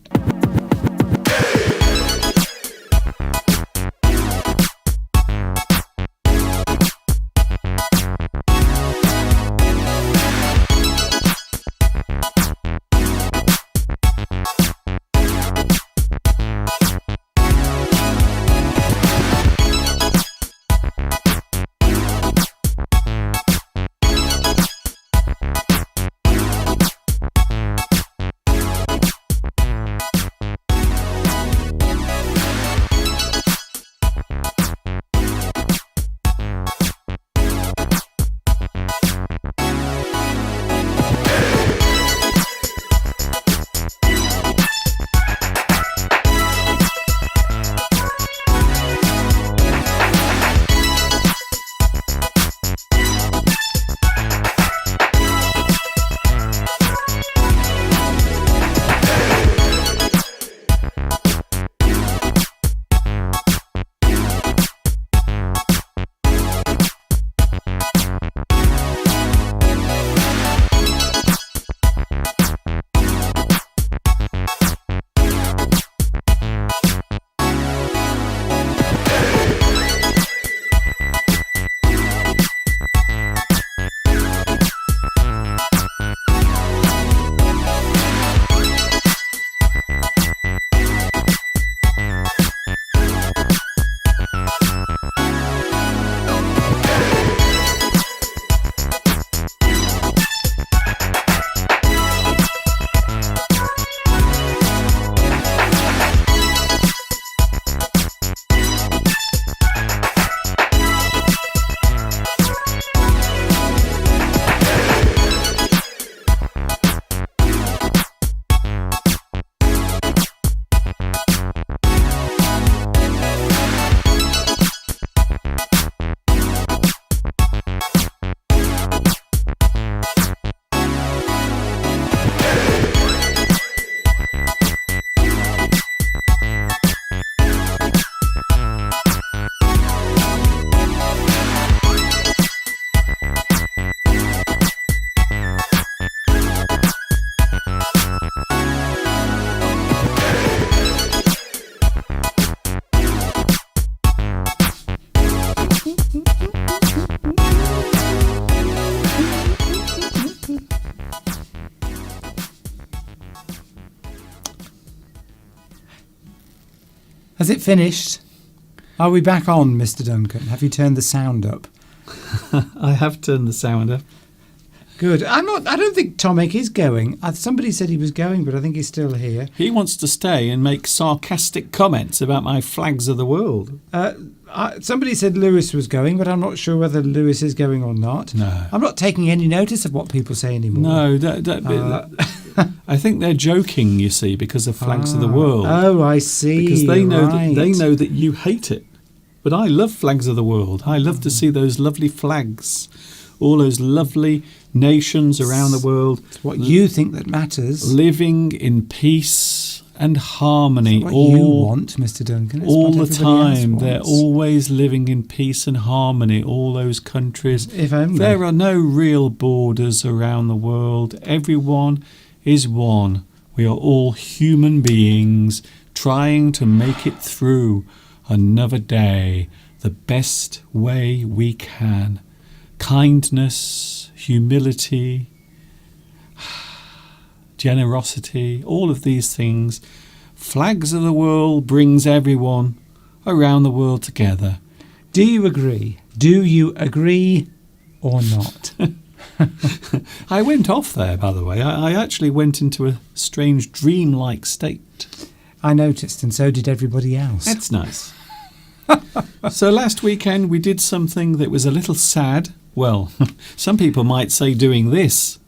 Has it finished? Are we back on, Mr. Duncan? Have you turned the sound up? I have turned the sound up. Good. I don't think Tomek is going. Somebody said he was going, but I think he's still here. He wants to stay and make sarcastic comments about my flags of the world. Somebody said Lewis was going, but I'm not sure whether Lewis is going or not. No. I'm not taking any notice of what people say anymore. No, I think they're joking, you see, because of flags of the world. Oh, I see. Because they know that you hate it. But I love flags of the world. I love to see those lovely flags, all those lovely nations around the world. It's what you think that matters. Living in peace and harmony What you want, Mr. Duncan. It's all what the everybody else time. They're wants. always living in peace and harmony, all those countries. If only. There are no real borders around the world. Everyone is one. We are all human beings trying to make it through another day the best way we can. Kindness, humility, generosity, all of these things. Flags of the world brings everyone around the world together. Do you agree? Do you agree or not? I went off there, by the way. I actually went into a strange dream-like state. I noticed, and so did everybody else. That's nice. So last weekend we did something that was a little sad. Well, some people might say doing this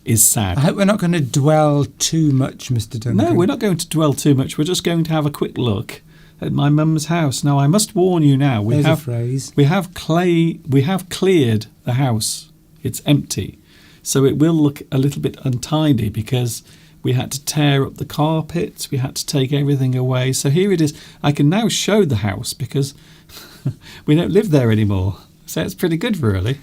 is sad. I hope we're not going to dwell too much, Mr. Duncan. No, we're not going to dwell too much. We're just going to have a quick look at my mum's house. Now, I must warn you now. There's a phrase. We have cleared the house. It's empty. So it will look a little bit untidy because we had to tear up the carpets. We had to take everything away. So here it is. I can now show the house because we don't live there anymore. So it's pretty good, really.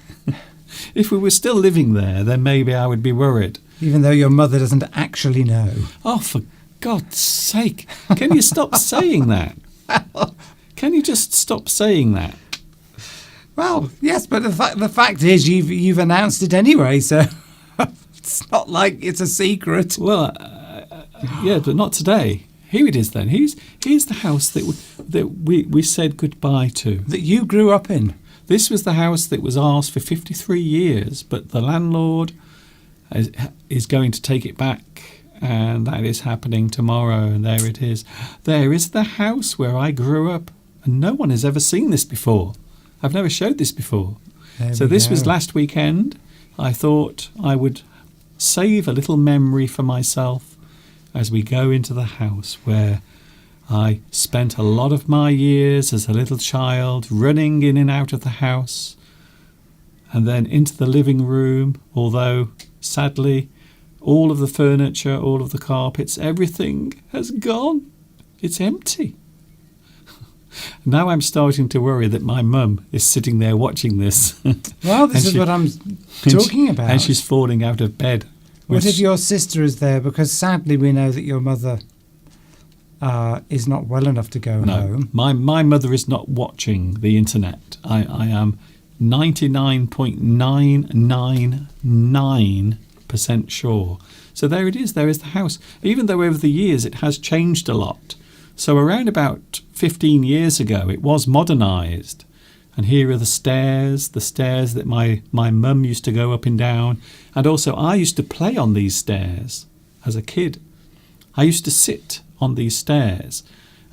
If we were still living there, then maybe I would be worried. Even though your mother doesn't actually know. Oh, for God's sake. Can you stop saying that? Can you just stop saying that? Well, yes, but the fact is you've announced it anyway, so it's not like it's a secret. Well, yeah, but not today. Here it is then. Here's the house that we said goodbye to. That you grew up in. This was the house that was ours for 53 years, but the landlord is going to take it back, and that is happening tomorrow, and there it is. There is the house where I grew up, and no one has ever seen this before. I've never showed this before. So this was last weekend. I thought I would save a little memory for myself as we go into the house where I spent a lot of my years as a little child running in and out of the house and then into the living room, although sadly all of the furniture, all of the carpets, everything has gone. It's empty. Now I'm starting to worry that my mum is sitting there watching this. Well, this is what I'm talking about. And she's falling out of bed. What if your sister is there? Because sadly we know that your mother is not well enough to go home. My mother is not watching the internet. I am 99.999% sure. So there it is. There is the house. Even though over the years it has changed a lot. So around about 15 years ago it was modernised. And here are the stairs that my mum used to go up and down. And also I used to play on these stairs as a kid. I used to sit on these stairs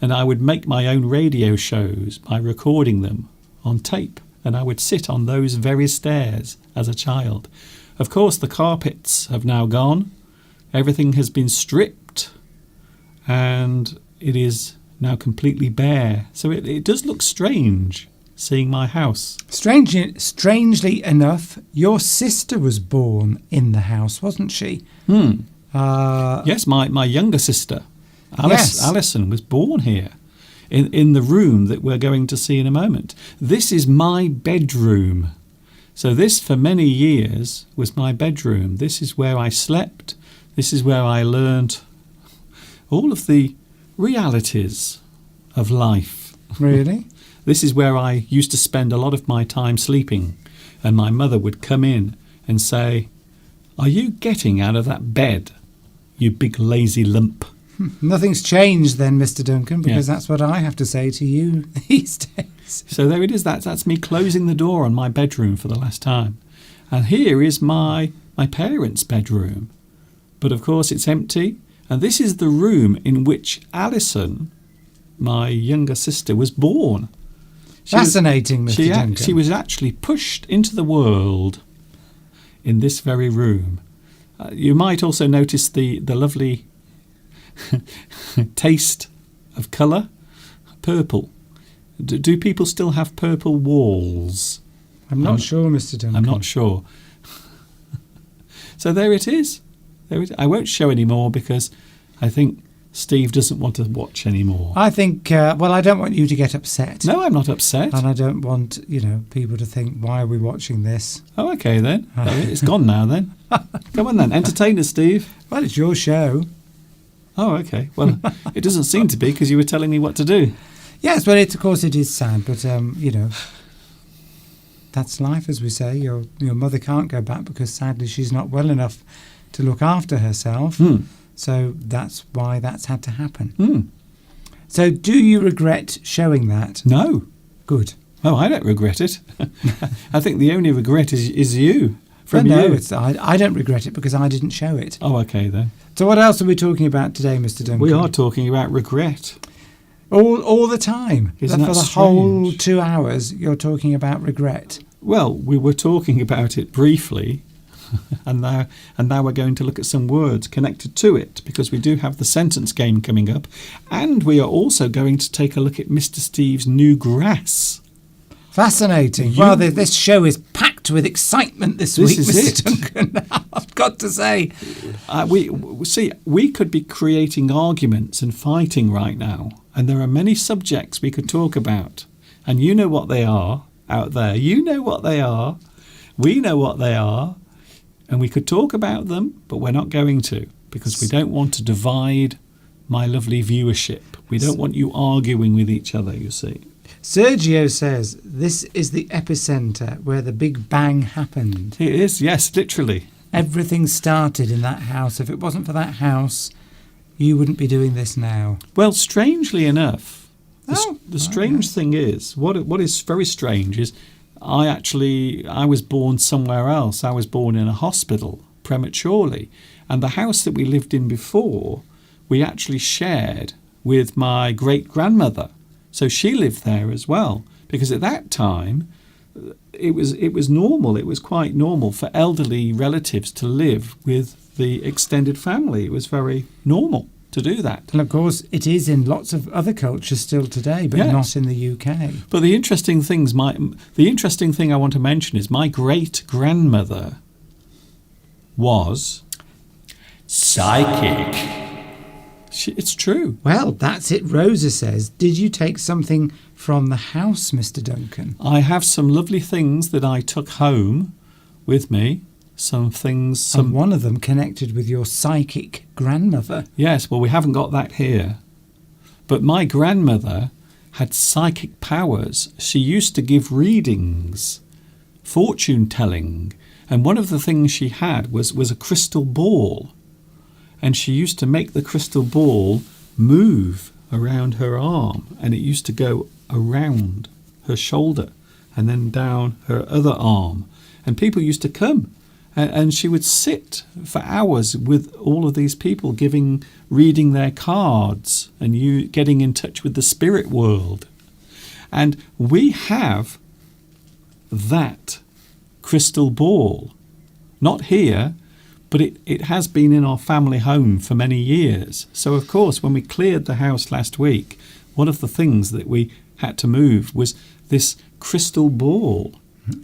and I would make my own radio shows by recording them on tape, and I would sit on those very stairs as a child. Of course the carpets have now gone, everything has been stripped, and it is now completely bare. So it does look strange seeing my house. Strangely enough, your sister was born in the house, wasn't she? Yes, my younger sister, Yes. Alison, was born here in the room that we're going to see in a moment. This is my bedroom. So this, for many years, was my bedroom. This is where I slept. This is where I learnt all of the realities of life. Really? This is where I used to spend a lot of my time sleeping, and my mother would come in and say, "Are you getting out of that bed, you big lazy lump?" Nothing's changed then, Mr. Duncan, because Yeah. that's what I have to say to you these days. So there it is. That's me closing the door on my bedroom for the last time. And here is my parents' bedroom. But of course it's empty. And this is the room in which Alison, my younger sister, was born. Fascinating, Mr. Duncan. She was actually pushed into the world in this very room. You might also notice the lovely taste of colour. Purple. Do people still have purple walls? I'm not sure, Mr. Duncan. I'm not sure. So there it is. I won't show any more because I think Steve doesn't want to watch anymore. I think, I don't want you to get upset. No, I'm not upset. And I don't want, people to think, why are we watching this? Oh, okay then. It's gone now then. Come on then, entertain us, Steve. Well, it's your show. Oh, okay. Well, it doesn't seem to be because you were telling me what to do. Yes, well, of course it is sad, but, that's life, as we say. Your mother can't go back because, sadly, she's not well enough to look after herself. So that's why that's had to happen. So do you regret showing that? No. Good. Oh, I don't regret it. I think the only regret is you. No, I don't regret it because I didn't show it. Oh, okay then. So what else are we talking about today, Mr. Duncan? We are talking about regret. All the time. Isn't that for the strange? whole 2 hours, you're talking about regret. Well, we were talking about it briefly, and now we're going to look at some words connected to it, because we do have the sentence game coming up, and we are also going to take a look at Mr. Steve's new grass. Fascinating. Well, this show is packed with excitement this week, Mr. Duncan. I've got to say. We could be creating arguments and fighting right now, and there are many subjects we could talk about, and you know what they are out there. You know what they are. We know what they are, and we could talk about them, but we're not going to, because we don't want to divide my lovely viewership. We don't want you arguing with each other, you see. Sergio says this is the epicenter where the Big Bang happened. It is, yes, literally. Everything started in that house. If it wasn't for that house, you wouldn't be doing this now. Well, strangely enough, the strange thing is, what is very strange is, I was born somewhere else. I was born in a hospital prematurely, and the house that we lived in before, we actually shared with my great-grandmother. So she lived there as well, because at that time it was normal. It was quite normal for elderly relatives to live with the extended family. It was very normal to do that. And of course, it is in lots of other cultures still today, but not in the UK. But the interesting thing I want to mention is my great-grandmother was psychic. It's true. Well, that's it. Rosa says, did you take something from the house, Mr. Duncan? I have some lovely things that I took home with me. Some things. And one of them connected with your psychic grandmother. Yes, well, we haven't got that here. But my grandmother had psychic powers. She used to give readings, fortune telling. And one of the things she had was a crystal ball. And she used to make the crystal ball move around her arm, and it used to go around her shoulder and then down her other arm. And people used to come, and she would sit for hours with all of these people reading their cards and you getting in touch with the spirit world. And we have that crystal ball, not here, but it has been in our family home for many years. So, of course, when we cleared the house last week, one of the things that we had to move was this crystal ball.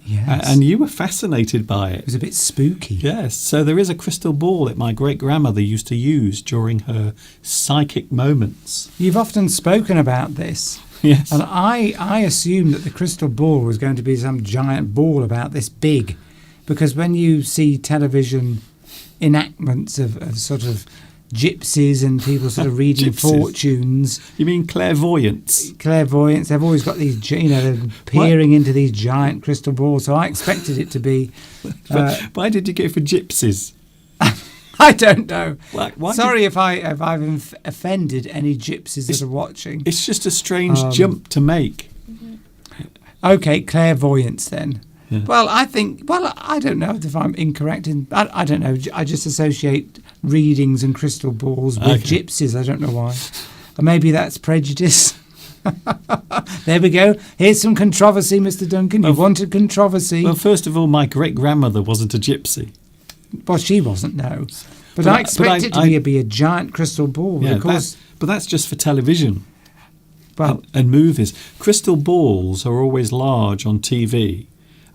Yes. And you were fascinated by it. It was a bit spooky. Yes. So there is a crystal ball that my great-grandmother used to use during her psychic moments. You've often spoken about this. Yes. And I assumed that the crystal ball was going to be some giant ball about this big. Because when you see television enactments of sort of gypsies and people sort of reading fortunes. You mean clairvoyance? Clairvoyance. They've always got these, they're peering into these giant crystal balls. So I expected it to be... Why did you go for gypsies? I don't know. Why Sorry if I've offended any gypsies that are watching. It's just a strange jump to make. Okay, clairvoyance then. Yeah. Well, I don't know if I'm incorrect. I don't know. I just associate readings and crystal balls with gypsies. I don't know why. Or maybe that's prejudice. There we go. Here's some controversy, Mr. Duncan. You wanted controversy. Well, first of all, my great-grandmother wasn't a gypsy. Well, she wasn't, no. But I expect it to be a giant crystal ball. Yeah, of course. But that's just for television. Well, and movies. Crystal balls are always large on TV.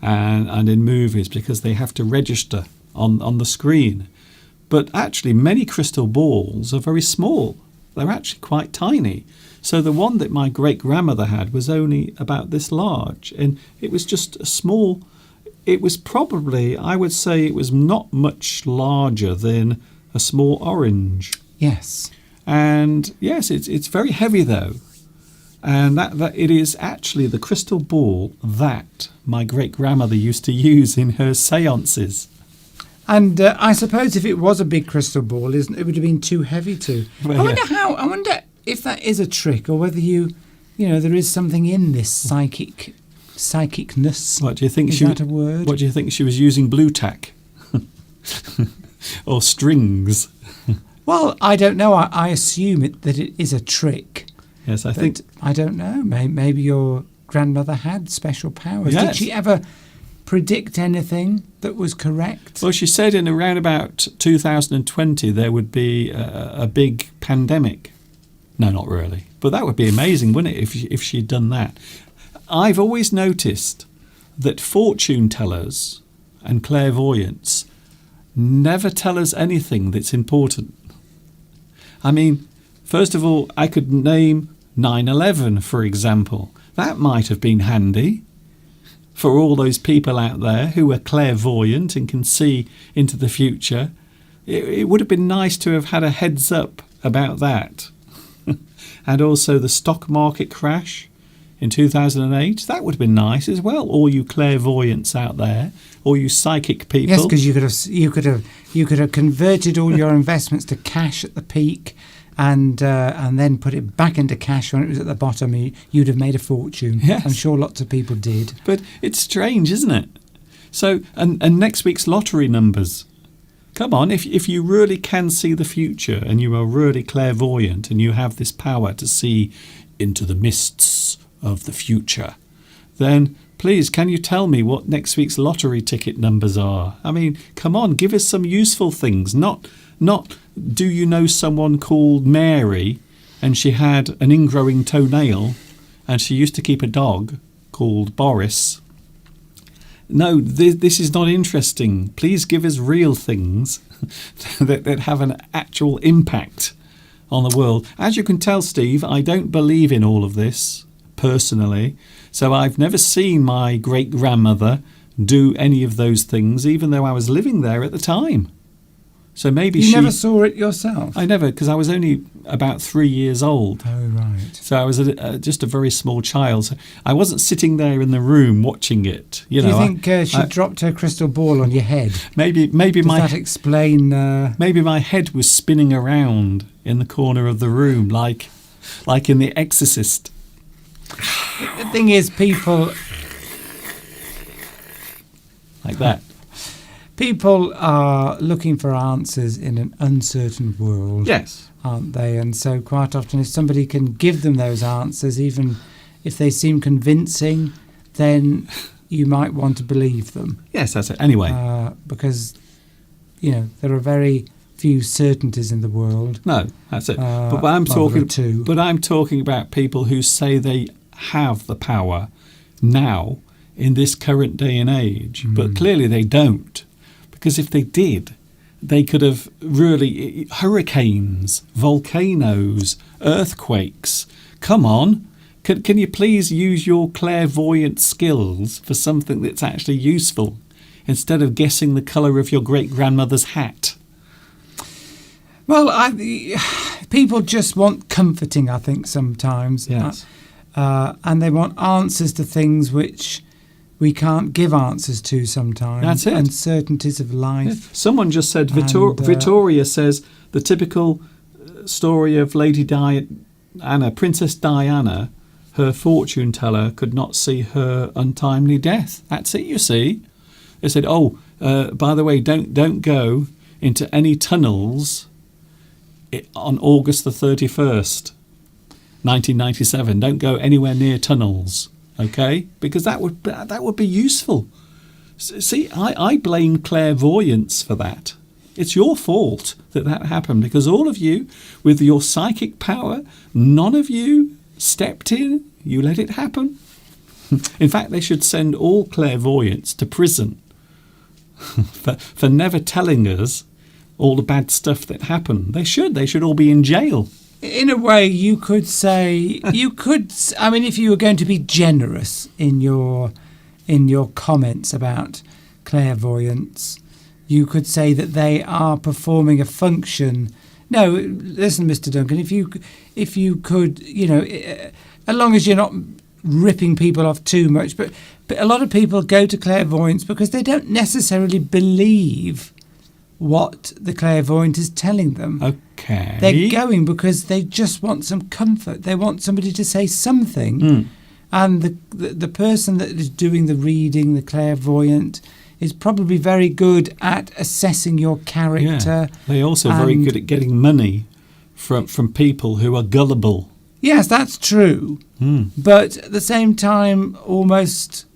And in movies, because they have to register on the screen. But actually, many crystal balls are very small. They're actually quite tiny. So the one that my great-grandmother had was only about this large, and it was just a small. It was probably, I would say, it was not much larger than a small orange. Yes. And yes, it's very heavy though. And that it is actually the crystal ball that my great-grandmother used to use in her seances. And I suppose if it was a big crystal ball, it would have been too heavy to. Well, I wonder if that is a trick, or whether there is something in this psychicness. What do you think? Is that a word? What do you think she was using? Blue tack or strings? Well, I don't know. I assume that it is a trick. Yes, I think. I don't know. Maybe your grandmother had special powers. Yes. Did she ever predict anything that was correct? Well, she said in around about 2020 there would be a big pandemic. No, not really. But that would be amazing, wouldn't it, if she'd done that? I've always noticed that fortune tellers and clairvoyants never tell us anything that's important. I mean, first of all, I could name 9/11, for example. That might have been handy for all those people out there who are clairvoyant and can see into the future. It would have been nice to have had a heads up about that. And also the stock market crash in 2008. That would have been nice as well. All you clairvoyants out there, all you psychic people. Yes, because you could have converted all your investments to cash at the peak, and then put it back into cash when it was at the bottom. You'd have made a fortune. Yes. I'm sure lots of people did. But it's strange, isn't it? So, and next week's lottery numbers. Come on, if you really can see the future and you are really clairvoyant and you have this power to see into the mists of the future, then please, can you tell me what next week's lottery ticket numbers are? I mean, come on, give us some useful things. Not do you know someone called Mary and she had an ingrowing toenail and she used to keep a dog called Boris? No, this is not interesting. Please give us real things that have an actual impact on the world. As you can tell, Steve, I don't believe in all of this personally. So I've never seen my great-grandmother do any of those things, even though I was living there at the time. So maybe You never saw it yourself? I never, because I was only about 3 years old. Oh, right. So I was just a very small child. So I wasn't sitting there in the room watching it. Do you think she dropped her crystal ball on your head? Maybe Does that explain? Maybe my head was spinning around in the corner of the room, like in The Exorcist. The thing is, people Like that. People are looking for answers in an uncertain world. Yes. Aren't they? And so quite often if somebody can give them those answers, even if they seem convincing, then you might want to believe them. Yes, that's it. Anyway. Because, there are very few certainties in the world. No, that's it. But I'm talking about people who say they have the power now in this current day and age, but clearly they don't. Because if they did, they could have really hurricanes, volcanoes, earthquakes. Come on. Can you please use your clairvoyant skills for something that's actually useful instead of guessing the colour of your great-grandmother's hat? Well, people just want comforting, I think, sometimes. Yes. And they want answers to things which we can't give answers to sometimes. That's it. Uncertainties of life. Yeah. Someone just said, Vittoria says, the typical story of Lady Diana, Princess Diana, her fortune teller could not see her untimely death. That's it, you see. They said, by the way, don't go into any tunnels on August the 31st, 1997. Don't go anywhere near tunnels, okay? Because that would be useful. See, I blame clairvoyance for that. It's your fault that happened because all of you, with your psychic power, none of you stepped in. You let it happen. In fact, they should send all clairvoyants to prison for never telling us all the bad stuff that happened. They should all be in jail. in a way, you could say I mean, if you were going to be generous in your comments about clairvoyance, you could say that they are performing a function. No, listen, Mr. Duncan, if you could, as long as you're not ripping people off too much, but a lot of people go to clairvoyance because they don't necessarily believe what the clairvoyant is telling them. Okay. They're going because they just want some comfort. They want somebody to say something. And the person that is doing the reading, the clairvoyant, is probably very good at assessing your character. Yeah. They're also very good at getting money from people who are gullible. Yes, that's true. But at the same time, almost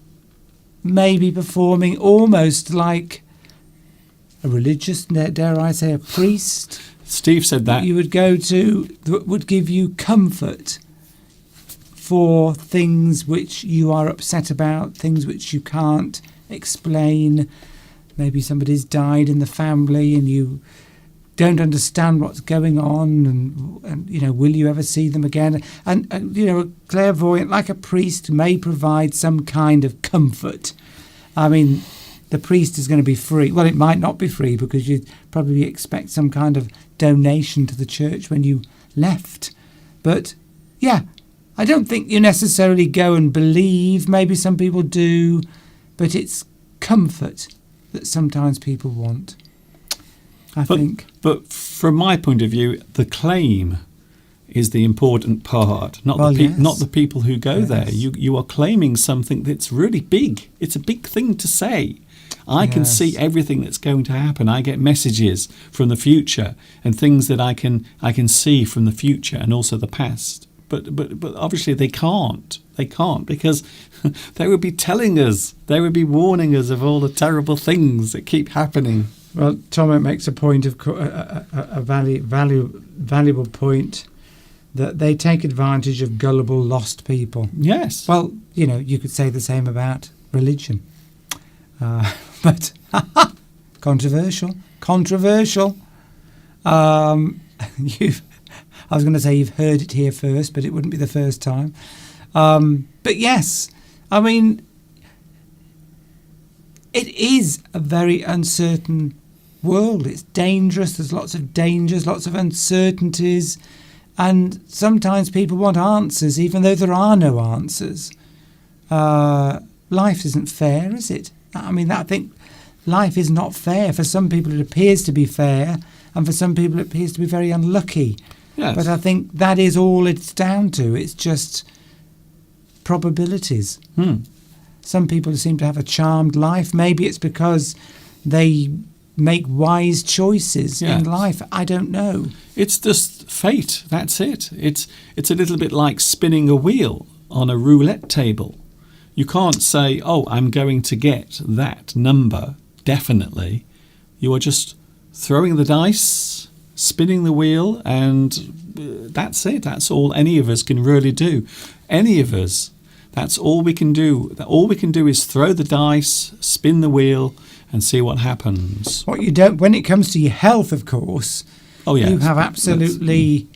maybe performing almost like a religious, dare I say, a priest. Steve said that. You would go to that would give you comfort for things which you are upset about, things which you can't explain. Maybe somebody's died in the family and you don't understand what's going on, and will you ever see them again? And a clairvoyant, like a priest, may provide some kind of comfort. I mean, the priest is going to be free. Well, it might not be free because you'd probably expect some kind of donation to the church when you left. But yeah, I don't think you necessarily go and believe. Maybe some people do, but it's comfort that sometimes people want, I think. But from my point of view, the claim is the important part, not the people who go there. You are claiming something that's really big. It's a big thing to say. I can see everything that's going to happen. I get messages from the future and things that I can see from the future and also the past. But obviously they can't. They can't because they would be telling us, they would be warning us of all the terrible things that keep happening. Well, Tom makes a point of a valuable point that they take advantage of gullible, lost people. Yes. Well, you could say the same about religion. But controversial. I was going to say you've heard it here first, but it wouldn't be the first time. But yes, I mean, it is a very uncertain world. It's dangerous. There's lots of dangers, lots of uncertainties. And sometimes people want answers, even though there are no answers. Life isn't fair, is it? I mean, I think life is not fair. For some people it appears to be fair, and for some people it appears to be very unlucky. Yes. But I think that is all it's down to. It's just probabilities. Some people seem to have a charmed life. Maybe it's because they make wise choices in life. I don't know. It's just fate. That's it. It's a little bit like spinning a wheel on a roulette table. You can't say, I'm going to get that number, definitely. You are just throwing the dice, spinning the wheel, and that's it. That's all any of us can really do. Any of us, that's all we can do. All we can do is throw the dice, spin the wheel, and see what happens. What you don't, when it comes to your health, of course, you have absolutely...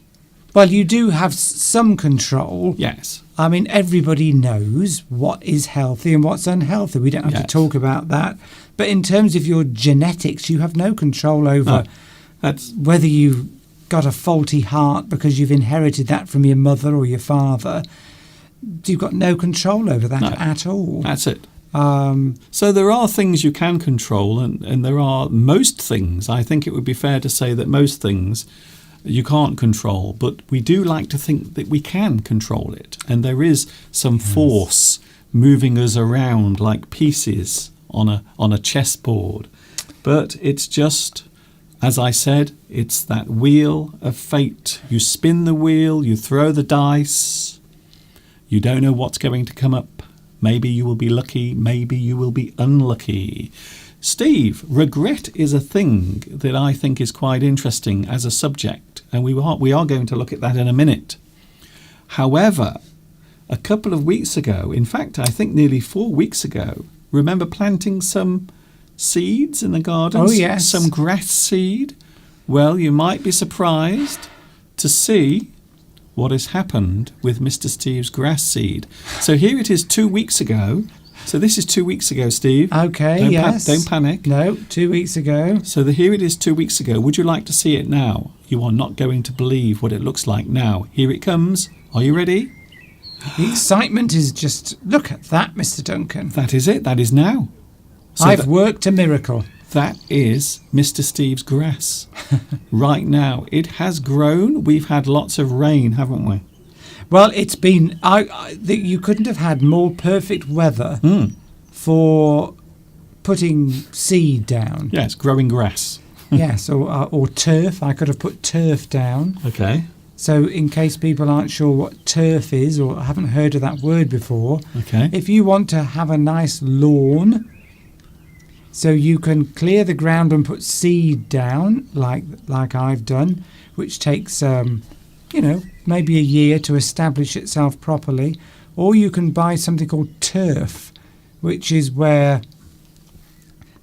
Well, you do have some control. Yes. I mean, everybody knows what is healthy and what's unhealthy. We don't have to talk about that. But in terms of your genetics, you have no control over whether you've got a faulty heart because you've inherited that from your mother or your father. You've got no control over that at all. That's it. So there are things you can control, and there are most things. I think it would be fair to say that most things you can't control, but we do like to think that we can control it, and there is some force moving us around like pieces on a chessboard. But it's just, as I said, it's that wheel of fate. You spin the wheel, you throw the dice, you don't know what's going to come up. Maybe you will be lucky, maybe you will be unlucky. Steve, regret is a thing that I think is quite interesting as a subject, and we are going to look at that in a minute. However, a couple of weeks ago, in fact, I think nearly 4 weeks ago, remember planting some seeds in the garden? Oh, yes. Some grass seed? Well, you might be surprised to see what has happened with Mr. Steve's grass seed. So here it is 2 weeks ago. So this is 2 weeks ago, Steve. Okay, Don't yes. don't panic. No, 2 weeks ago. So here it is 2 weeks ago. Would you like to see it now? You are not going to believe what it looks like now. Here it comes. Are you ready? The excitement is just... Look at that, Mr. Duncan. That is it. That is now. So I've worked a miracle. that is Mr. Steve's grass. Right now. It has grown. We've had lots of rain, haven't we? Well, it's been... you couldn't have had more perfect weather for putting seed down. Yes, growing grass. Yes, or turf. I could have put turf down. Okay. So in case people aren't sure what turf is or haven't heard of that word before, Okay. if you want to have a nice lawn, so you can clear the ground and put seed down, like I've done, which takes, maybe a year to establish itself properly, or you can buy something called turf, which is where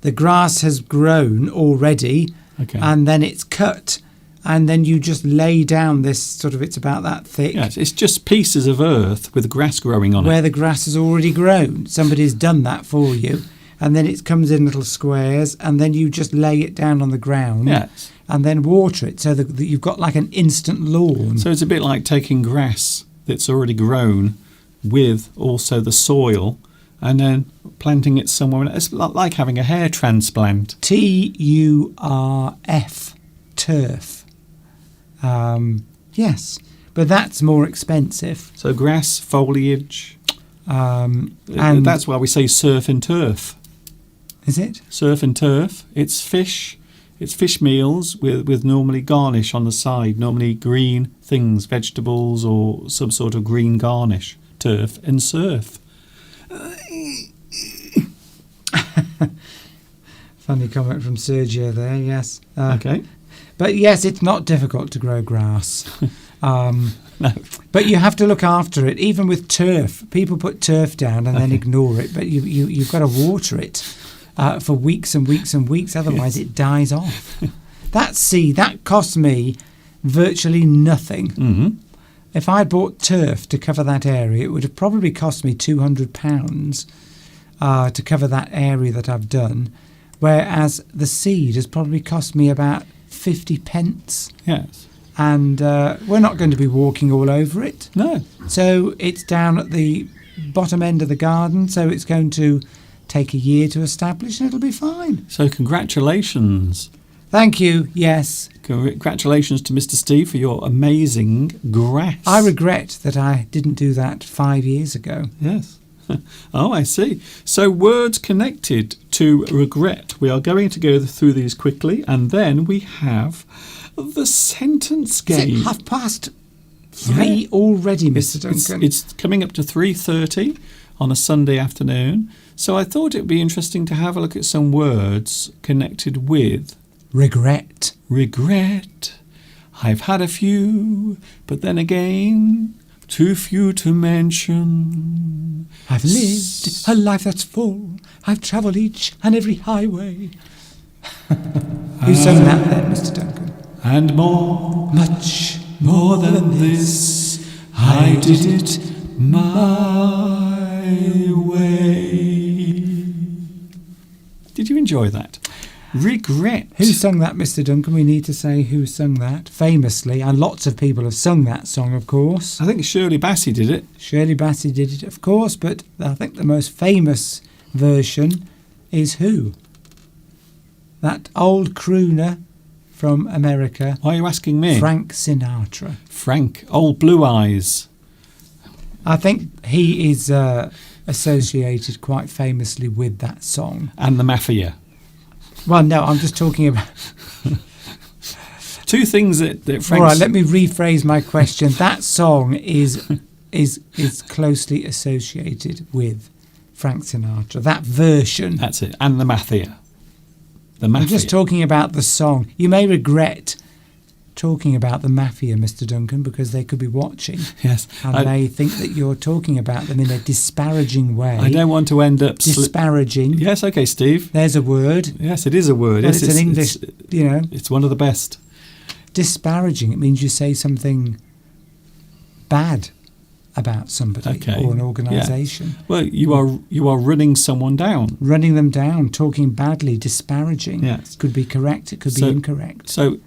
the grass has grown already, Okay. and then it's cut. And then you just lay down this sort of, it's about that thick, Yes, it's just pieces of earth with grass growing on where it. the grass has already grown. Somebody's done that for you. And then it comes in little squares, and then you just lay it down on the ground Yes. and then water it so that you've got like an instant lawn. So it's a bit like taking grass that's already grown with also the soil and then planting it somewhere. It's like having a hair transplant. TURF, turf. Yes, but that's more expensive. So grass, foliage. And That's why we say surf and turf. is it? Surf and turf. It's fish. It's fish meals with normally garnish on the side, normally green things, vegetables or some sort of green garnish. Turf and surf. Funny comment from Sergio there, yes. Okay. But yes, it's not difficult to grow grass. No. But you have to look after it. Even with turf, people put turf down and then ignore it. But you've got to water it for weeks and weeks and weeks. Otherwise, it dies off. That cost me virtually nothing. Mm-hmm. If I bought turf to cover that area, it would have probably cost me £200 to cover that area that I've done. Whereas the seed has probably cost me about 50 pence. Yes. And we're not going to be walking all over it. No. So it's down at the bottom end of the garden, so it's going to take a year to establish and it'll be fine. So congratulations. Thank you, yes. Congratulations to Mr. Steve for your amazing grass. I regret that I didn't do that 5 years ago. Yes. Oh, I see. So words connected to regret. We are going to go through these quickly, and then we have the sentence Is game. it 3:30 already, Mr. Duncan? It's coming up to 3:30 on a Sunday afternoon. So I thought it would be interesting to have a look at some words connected with Regret. regret. I've had a few, but then again, too few to mention. I've lived a life that's full. I've travelled each and every highway. Who sang that then, Mr. Duncan? And more, Much more than this, I did it my way. Did you enjoy that? Regret. Who sung that, Mr. Duncan? We need to say who sung that famously, and lots of people have sung that song, of course. I think Shirley Bassey did it. Shirley Bassey did it, of course, but I think the most famous version is who? That old crooner from America, Why are you asking me? Frank Sinatra. Frank. Old Blue Eyes. I think he is associated quite famously with that song. And the Mafia. Well, no, I'm just talking about... Two things that Frank's... All right, let me rephrase my question. That song is closely associated with Frank Sinatra. That version. That's it. And the Mafia. The Mafia. I'm just talking about the song. You may regret talking about the Mafia, Mr. Duncan, because they could be watching Yes. and they think that you're talking about them in a disparaging way. I don't want to end up... Disparaging. Yes, okay, Steve. There's a word. Yes, it is a word. Well, Yes, it's an English, It's one of the best. Disparaging. It means you say something bad about somebody Okay. or an organisation. Well, you are running someone down. Running them down, talking badly, disparaging. Yes. Could be correct, it could be incorrect. So,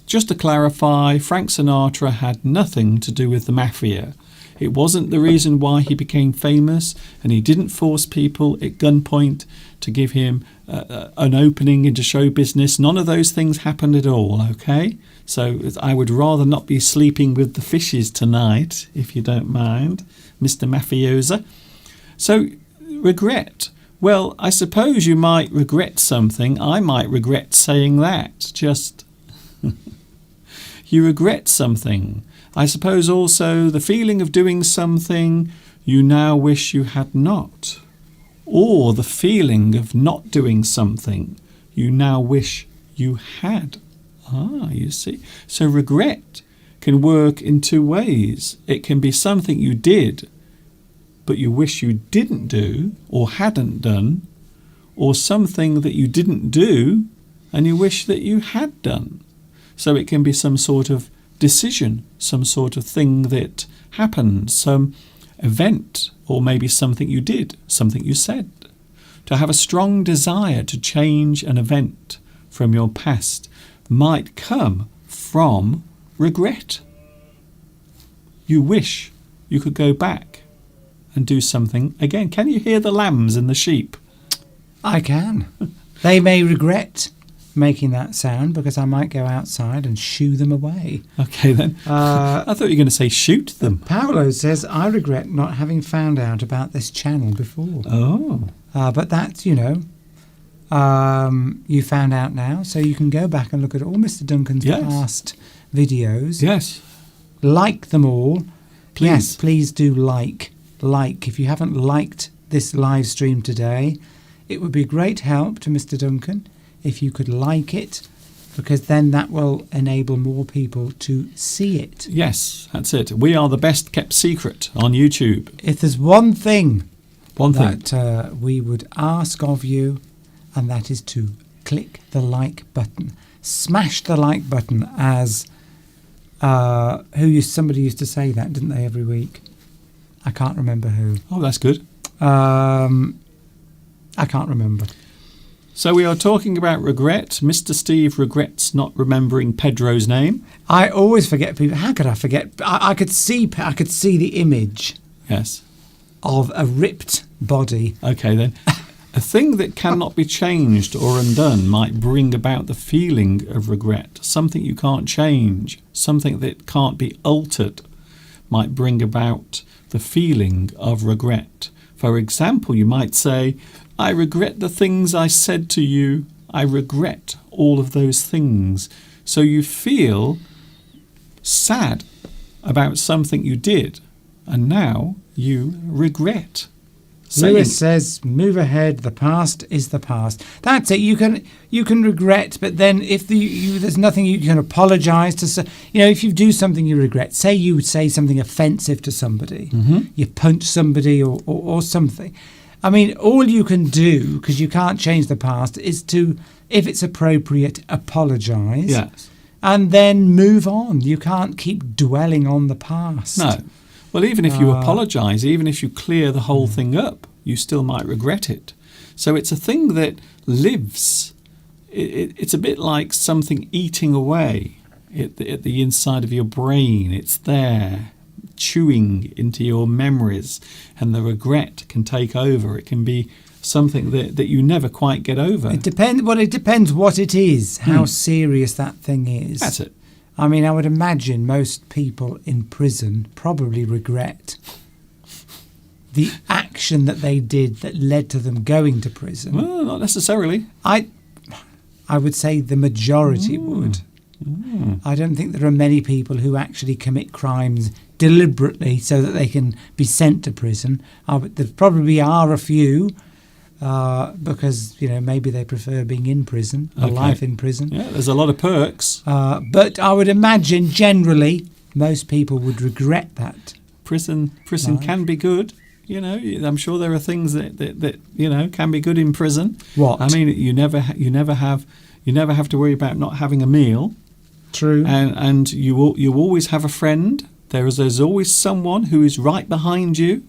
just to clarify, Frank Sinatra had nothing to do with the mafia. It wasn't the reason why he became famous, and he didn't force people at gunpoint to give him an opening into show business. None of those things happened at all, okay? So I would rather not be sleeping with the fishes tonight, if you don't mind, Mr. Mafiosa. So, regret. Well, I suppose you might regret something. I might regret saying that. Just, you regret something. I suppose also the feeling of doing something you now wish you had not. Or the feeling of not doing something you now wish you had. You see. So regret can work in two ways. It can be something you did, but you wish you didn't do or hadn't done, or something that you didn't do and you wish that you had done. So it can be some sort of decision, some sort of thing that happened, some event, or maybe something you did, something you said. To have a strong desire to change an event from your past might come from regret. You wish you could go back and do something again. Can you hear the lambs and the sheep? I can. They may regret making that sound because I might go outside and shoo them away. Okay then. I thought you were going to say shoot them. Paolo says, I regret not having found out about this channel before. Oh. But that's, you found out now, so you can go back and look at all Mr. Duncan's past videos. Yes. Like them all. Please. Yes, please do like. If you haven't liked this live stream today, it would be a great help to Mr. Duncan if you could like it, because then that will enable more people to see it. Yes, that's it. We are the best kept secret on YouTube. If there's one thing that we would ask of you, and that is to click the like button. Smash the like button, as somebody used to say that, didn't they, every week? I can't remember who. Oh, that's good. I can't remember. So we are talking about regret. Mr. Steve regrets not remembering Pedro's name. I always forget people. How could I forget? I could see the image. Yes. Of a ripped body. Okay then. A thing that cannot be changed or undone might bring about the feeling of regret. Something you can't change, something that can't be altered, might bring about the feeling of regret. For example, you might say, I regret the things I said to you. I regret all of those things. So you feel sad about something you did, and now you regret. Lewis says, move ahead, the past is the past. That's it. You can regret, but then if there's nothing you can apologise to. If you do something you regret, say you say something offensive to somebody, you punch somebody or something. I mean, all you can do, because you can't change the past, is to, if it's appropriate, apologise. Yes. And then move on. You can't keep dwelling on the past. No. Well, even if you apologise, even if you clear the whole thing up, you still might regret it. So it's a thing that lives. It's a bit like something eating away at the inside of your brain. It's there, chewing into your memories, and the regret can take over. It can be something that you never quite get over. It depends what it is, how serious that thing is. That's it. I mean, I would imagine most people in prison probably regret the action that they did that led to them going to prison. Well, not necessarily. I would say the majority would. I don't think there are many people who actually commit crimes deliberately so that they can be sent to prison. There probably are a few, because maybe they prefer being in prison, a life in prison. Yeah, there's a lot of perks. But I would imagine generally most people would regret that. Prison can be good. I'm sure there are things that can be good in prison. What? I mean, you never have to worry about not having a meal. True. And you always have a friend There's always someone who is right behind you,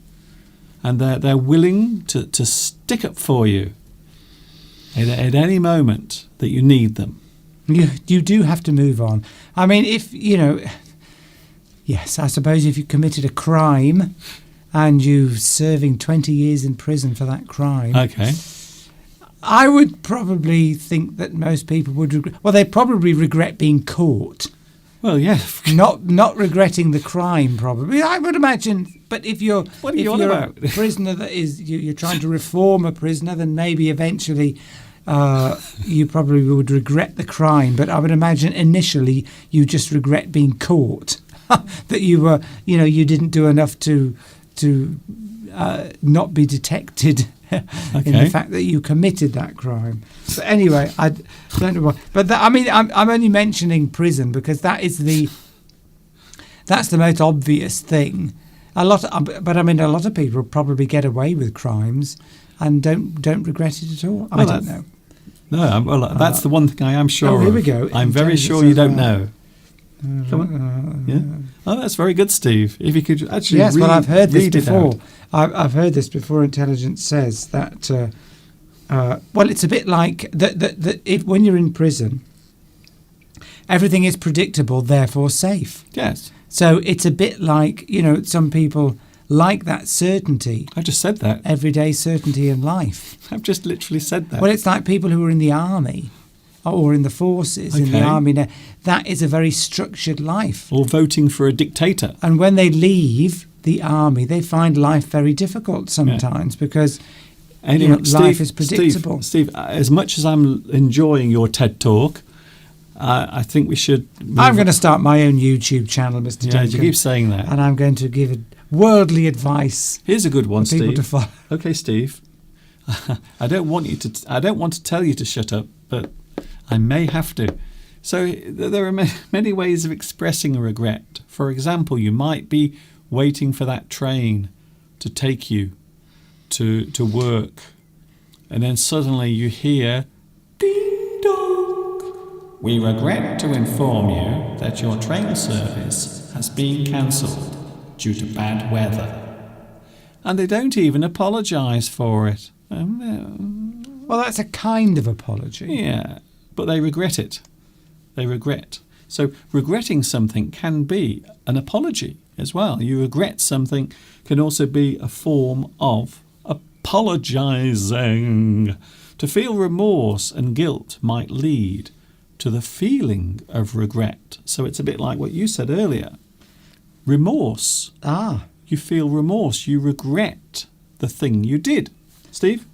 and they're willing to stick up for you at any moment that you need them. You do have to move on. I mean, if, yes, I suppose if you committed a crime and you're serving 20 years in prison for that crime, Okay. I would probably think that most people would they'd probably regret being caught. Well, yeah. Not regretting the crime, probably. I would imagine. But if you're What are you on about? a prisoner that is you're trying to reform a prisoner, then maybe eventually you probably would regret the crime. But I would imagine initially you just regret being caught, that you were you didn't do enough to not be detected. In the fact that you committed that crime. But anyway, I don't know why. But I'm only mentioning prison because that's the most obvious thing. A lot of people probably get away with crimes and don't regret it at all. I don't know. No, well, that's the one thing I am sure. Oh, here we of. go. I'm very sure you don't know. Come on. Yeah. Oh, that's very good, Steve. If you could actually yes, well, I've heard this before. Out. I've heard this before. Intelligence says that. It's a bit like that. If when you're in prison, everything is predictable, therefore safe. Yes. So it's a bit like some people like that certainty. I just said that. Everyday certainty in life. I've just literally said that. Well, it's like people who are in the army. Or in the forces, in the Okay. army. Now, that is a very structured life. Or voting for a dictator. And when they leave the army, they find life very difficult sometimes because Anyway, life is predictable. Steve, as much as I'm enjoying your TED Talk, I think we should... I'm going to start my own YouTube channel, Mr. Yeah, Duncan. you keep saying that. And I'm going to give worldly advice Here's a good one, for people Steve. to follow. Okay, Steve. I don't want to tell you to shut up, but I may have to. So there are many ways of expressing a regret. For example, you might be waiting for that train to take you to work, and then suddenly you hear ding dong. We regret to inform you that your train service has been cancelled due to bad weather. And they don't even apologise for it. Well, that's a kind of apology. Yeah, but they regret it. They regret. So regretting something can be an apology as well. You regret something can also be a form of apologising. To feel remorse and guilt might lead to the feeling of regret. So it's a bit like what you said earlier. Remorse. You feel remorse. You regret the thing you did. Steve?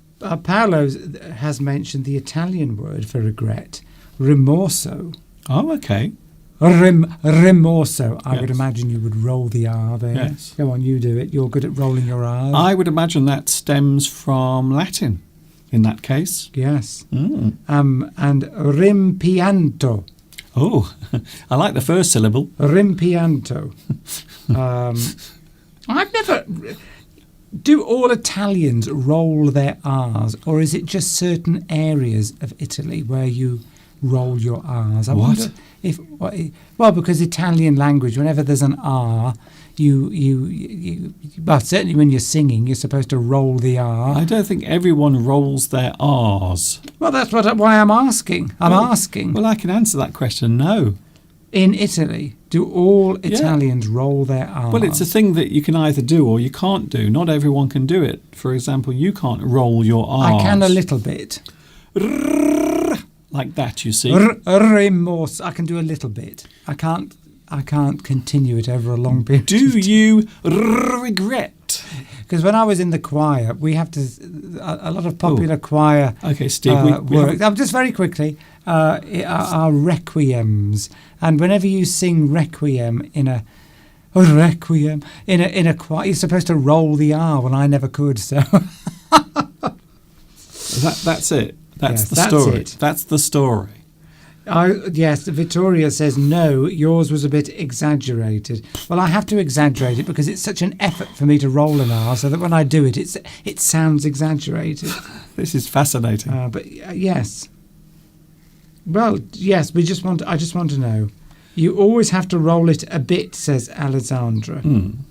Paolo has mentioned the Italian word for regret, rimorso. Oh, okay. Rimorso. I would Yes. imagine you would roll the R there. Yes. Go on, you do it. You're good at rolling your R's. I would imagine that stems from Latin in that case. Yes. Mm. And rimpianto. Oh, I like the first syllable. Rimpianto. I've never... Do all Italians roll their R's, or is it just certain areas of Italy where you roll your R's? I What? wonder if because Italian language, whenever there's an R, you certainly when you're singing, you're supposed to roll the R. I don't think everyone rolls their R's. Well, that's why I'm asking. I'm asking. Well, I can answer that question, no. In Italy, do all Italians roll their R's? Well, it's a thing that you can either do or you can't do. Not everyone can do it. For example, you can't roll your R's. I can a little bit. Like that, you see. Remorse. I can do a little bit. I can't continue it over a long period. Do you regret? Because when I was in the choir, we have to a lot of popular choir. Okay, Steve. We work. Just very quickly, are requiems, and whenever you sing requiem in a choir, you're supposed to roll the R. Well, I never could, so. That's it. That's Yes, the that's story. it. That's the story. Yes, Vittoria says no, yours was a bit exaggerated. Well, I have to exaggerate it because it's such an effort for me to roll an R, so that when I do it, it sounds exaggerated. This is fascinating. But yes. Well, yes, I just want to know. You always have to roll it a bit, says Alessandra.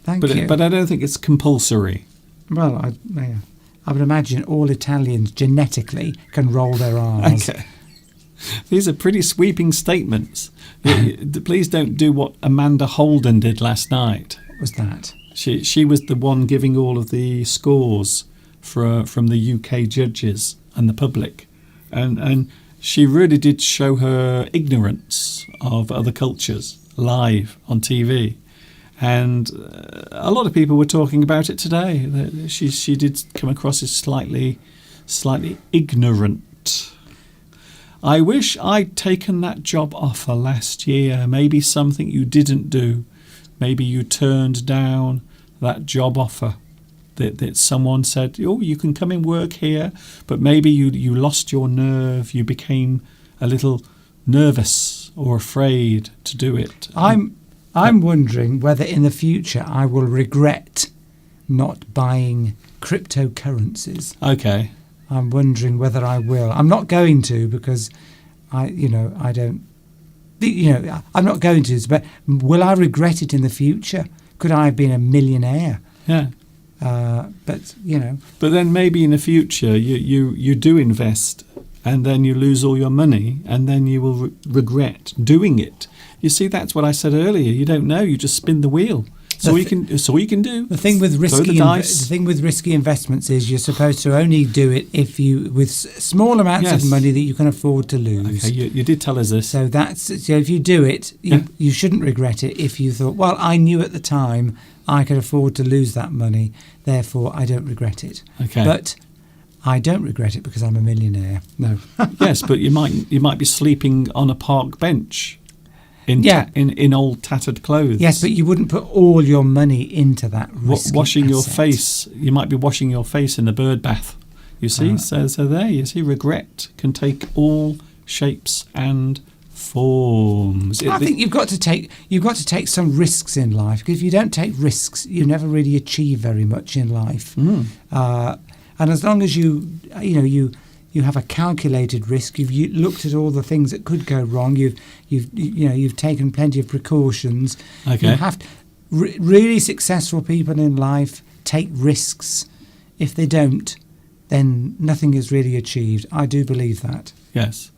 Thank you. But I don't think it's compulsory. Well, I would imagine all Italians genetically can roll their R's. Okay. These are pretty sweeping statements. Please don't do what Amanda Holden did last night. What was that? She was the one giving all of the scores from the UK judges and the public. And she really did show her ignorance of other cultures live on TV. And a lot of people were talking about it today. That she did come across as slightly ignorant. I wish I'd taken that job offer last year. Maybe something you didn't do. Maybe you turned down that job offer that someone said, oh, you can come and work here, but maybe you lost your nerve. You became a little nervous or afraid to do it. I'm wondering whether in the future I will regret not buying cryptocurrencies. Okay. I'm wondering whether I will. I'm not going to because I'm not going to, but will I regret it in the future? Could I have been a millionaire? Yeah. But then maybe in the future you do invest and then you lose all your money and then you will regret doing it. You see, that's what I said earlier. You don't know. You just spin the wheel. It's all you can do. The thing with risky investments is you're supposed to only do it with small amounts of money that you can afford to lose. Okay, you did tell us this. So if you do it, you shouldn't regret it if you thought, well, I knew at the time I could afford to lose that money, therefore I don't regret it. Okay. But I don't regret it because I'm a millionaire. No. Yes, but you might be sleeping on a park bench. In old tattered clothes. Yes, but you wouldn't put all your money into that risky washing your asset. face. You might be washing your face in the bird bath. You see, so there. You see, regret can take all shapes and forms. I think you've got to take some risks in life, because if you don't take risks, you never really achieve very much in life. And as long as you have a calculated risk, you've looked at all the things that could go wrong. You've taken plenty of precautions. Okay. You have really successful people in life take risks. If they don't, then nothing is really achieved. I do believe that. Yes.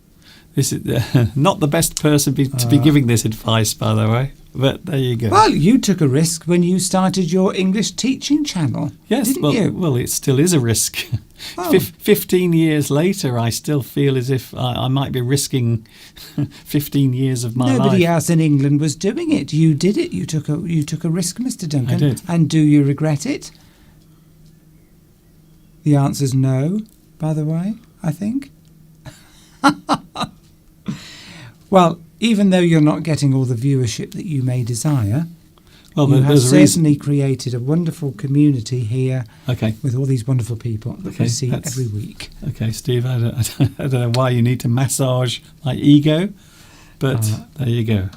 This is not the best person to be giving this advice, by the way. But there you go. Well, you took a risk when you started your English teaching channel. Yes, didn't you? Well, it still is a risk. Oh. 15 years later, I still feel as if I might be risking 15 years of my life. Nobody else in England was doing it. You did it. You took a risk, Mr. Duncan. I did. And do you regret it? The answer's no, by the way, I think. Well, even though you're not getting all the viewership that you may desire, you have certainly created a wonderful community here with all these wonderful people that we see every week. Okay, Steve, I don't know why you need to massage my ego, but there you go.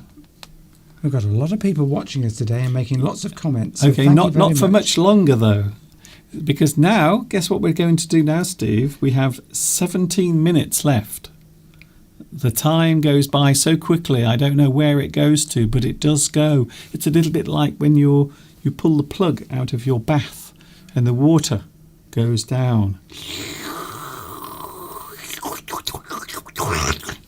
We've got a lot of people watching us today and making lots of comments. So okay, not for much longer, though. Because now, guess what we're going to do now, Steve? We have 17 minutes left. The time goes by so quickly, I don't know where it goes to, but it does go. It's a little bit like when you pull the plug out of your bath and the water goes down.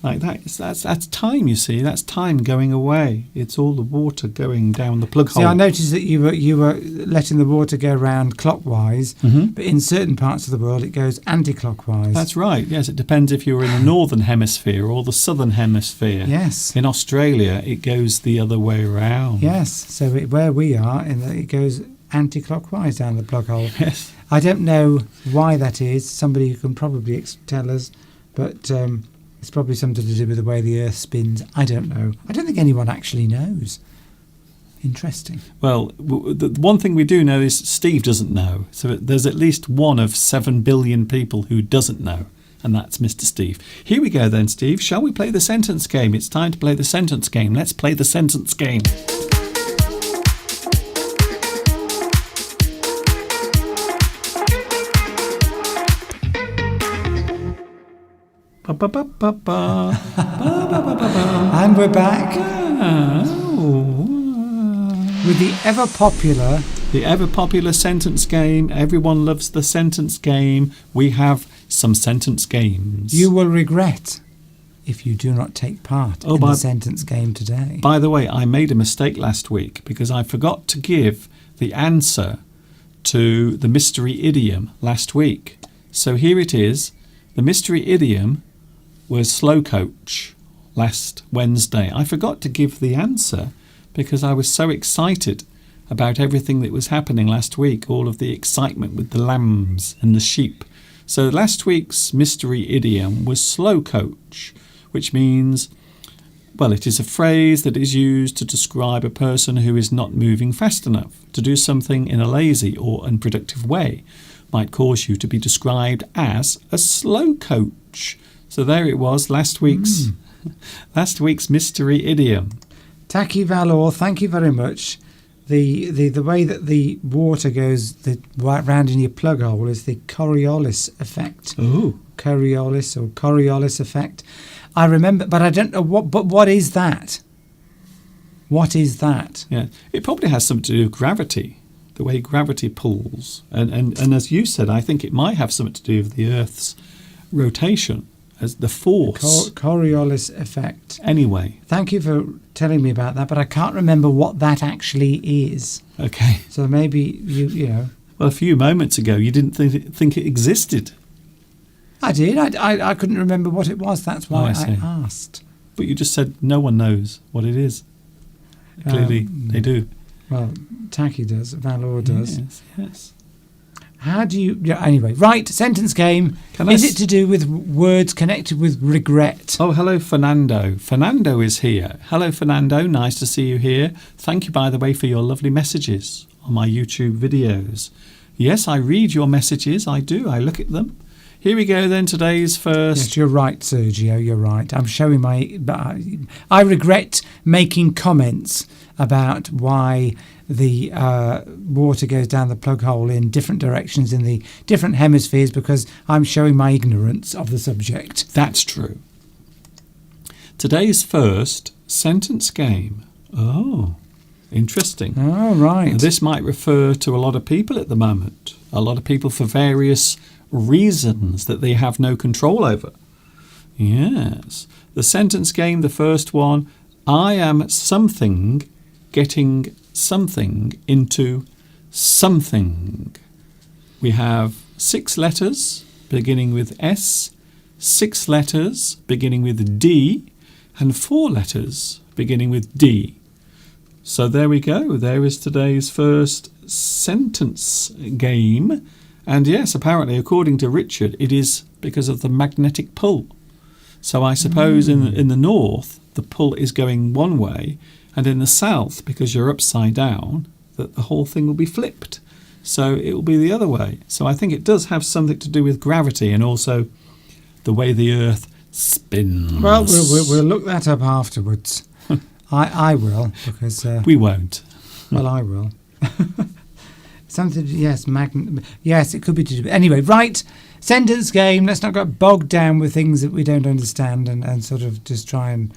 Like that. That's time, you see. That's time going away. It's all the water going down the plug hole. See, I noticed that you were letting the water go round clockwise, but in certain parts of the world it goes anti-clockwise. That's right. Yes, it depends if you're in the northern hemisphere or the southern hemisphere. Yes. In Australia, it goes the other way around. Yes. So where we are, it goes anti-clockwise down the plug hole. Yes. I don't know why that is. Somebody who can probably tell us, but it's probably something to do with the way the Earth spins. I don't know. I don't think anyone actually knows. Interesting. Well, the one thing we do know is Steve doesn't know. So there's at least one of 7 billion people who doesn't know, and that's Mr. Steve. Here we go then, Steve. Shall we play the sentence game? It's time to play the sentence game. Let's play the sentence game. Ba, ba, ba, ba, ba. Ba, ba, ba, ba, ba. And we're back Oh. with the ever popular. The ever-popular sentence game. Everyone loves the sentence game. We have some sentence games. You will regret if you do not take part in by- the sentence game today. By the way, I made a mistake last week because I forgot to give the answer to the mystery idiom last week. So here it is. The mystery idiom was slow coach last Wednesday. I forgot to give the answer because I was so excited about everything that was happening last week, all of the excitement with the lambs and the sheep. So last week's mystery idiom was slow coach, which means, well, it is a phrase that is used to describe a person who is not moving fast enough. To do something in a lazy or unproductive way might cause you to be described as a slow coach. So there it was, last week's mystery idiom. Taki Valor, thank you very much. The way that the water goes round in your plug hole is the Coriolis effect. Oh, Coriolis effect. I remember, but I don't know what is that? What is that? yeah. It probably has something to do with gravity, the way gravity pulls. And as you said, I think it might have something to do with the Earth's rotation as the force. Coriolis effect. Anyway, Thank you for telling me about that, but I can't remember what that actually is. okay. So maybe you know. Well, a few moments ago, you didn't think it existed, I did. I couldn't remember what it was. That's why I I see. asked. but you just said no one knows what it is. Clearly, they do. Well, Taki does. Valor does. Yes. How do you... Yeah, anyway, right, sentence game. Is it to do with words connected with regret? Oh, hello, Fernando. Fernando is here. Hello, Fernando. Nice to see you here. Thank you, by the way, for your lovely messages on my YouTube videos. Yes, I read your messages. I do. I look at them. Here we go then, today's first. Yes, you're right, Sergio, you're right. I'm showing my... I regret making comments about why the water goes down the plug hole in different directions in the different hemispheres because I'm showing my ignorance of the subject. That's true. Today's first sentence game. Oh, interesting. Oh, right. Now, this might refer to a lot of people at the moment. A lot of people for various reasons that they have no control over. Yes. The sentence game, the first one, I am something getting something into something. We have 6 letters beginning with S, 6 letters beginning with D, and 4 letters beginning with D. So there we go. There is today's first sentence game. And yes, apparently, according to Richard, it is because of the magnetic pull. So I suppose in the north, the pull is going one way, and in the south, because you're upside down, that the whole thing will be flipped. So it will be the other way. So I think it does have something to do with gravity and also the way the Earth spins. Well, we'll look that up afterwards. I will, because... we won't. Well, I will. Something, yes, yes, it could be to do. Anyway, right, sentence game. Let's not get bogged down with things that we don't understand and sort of just try and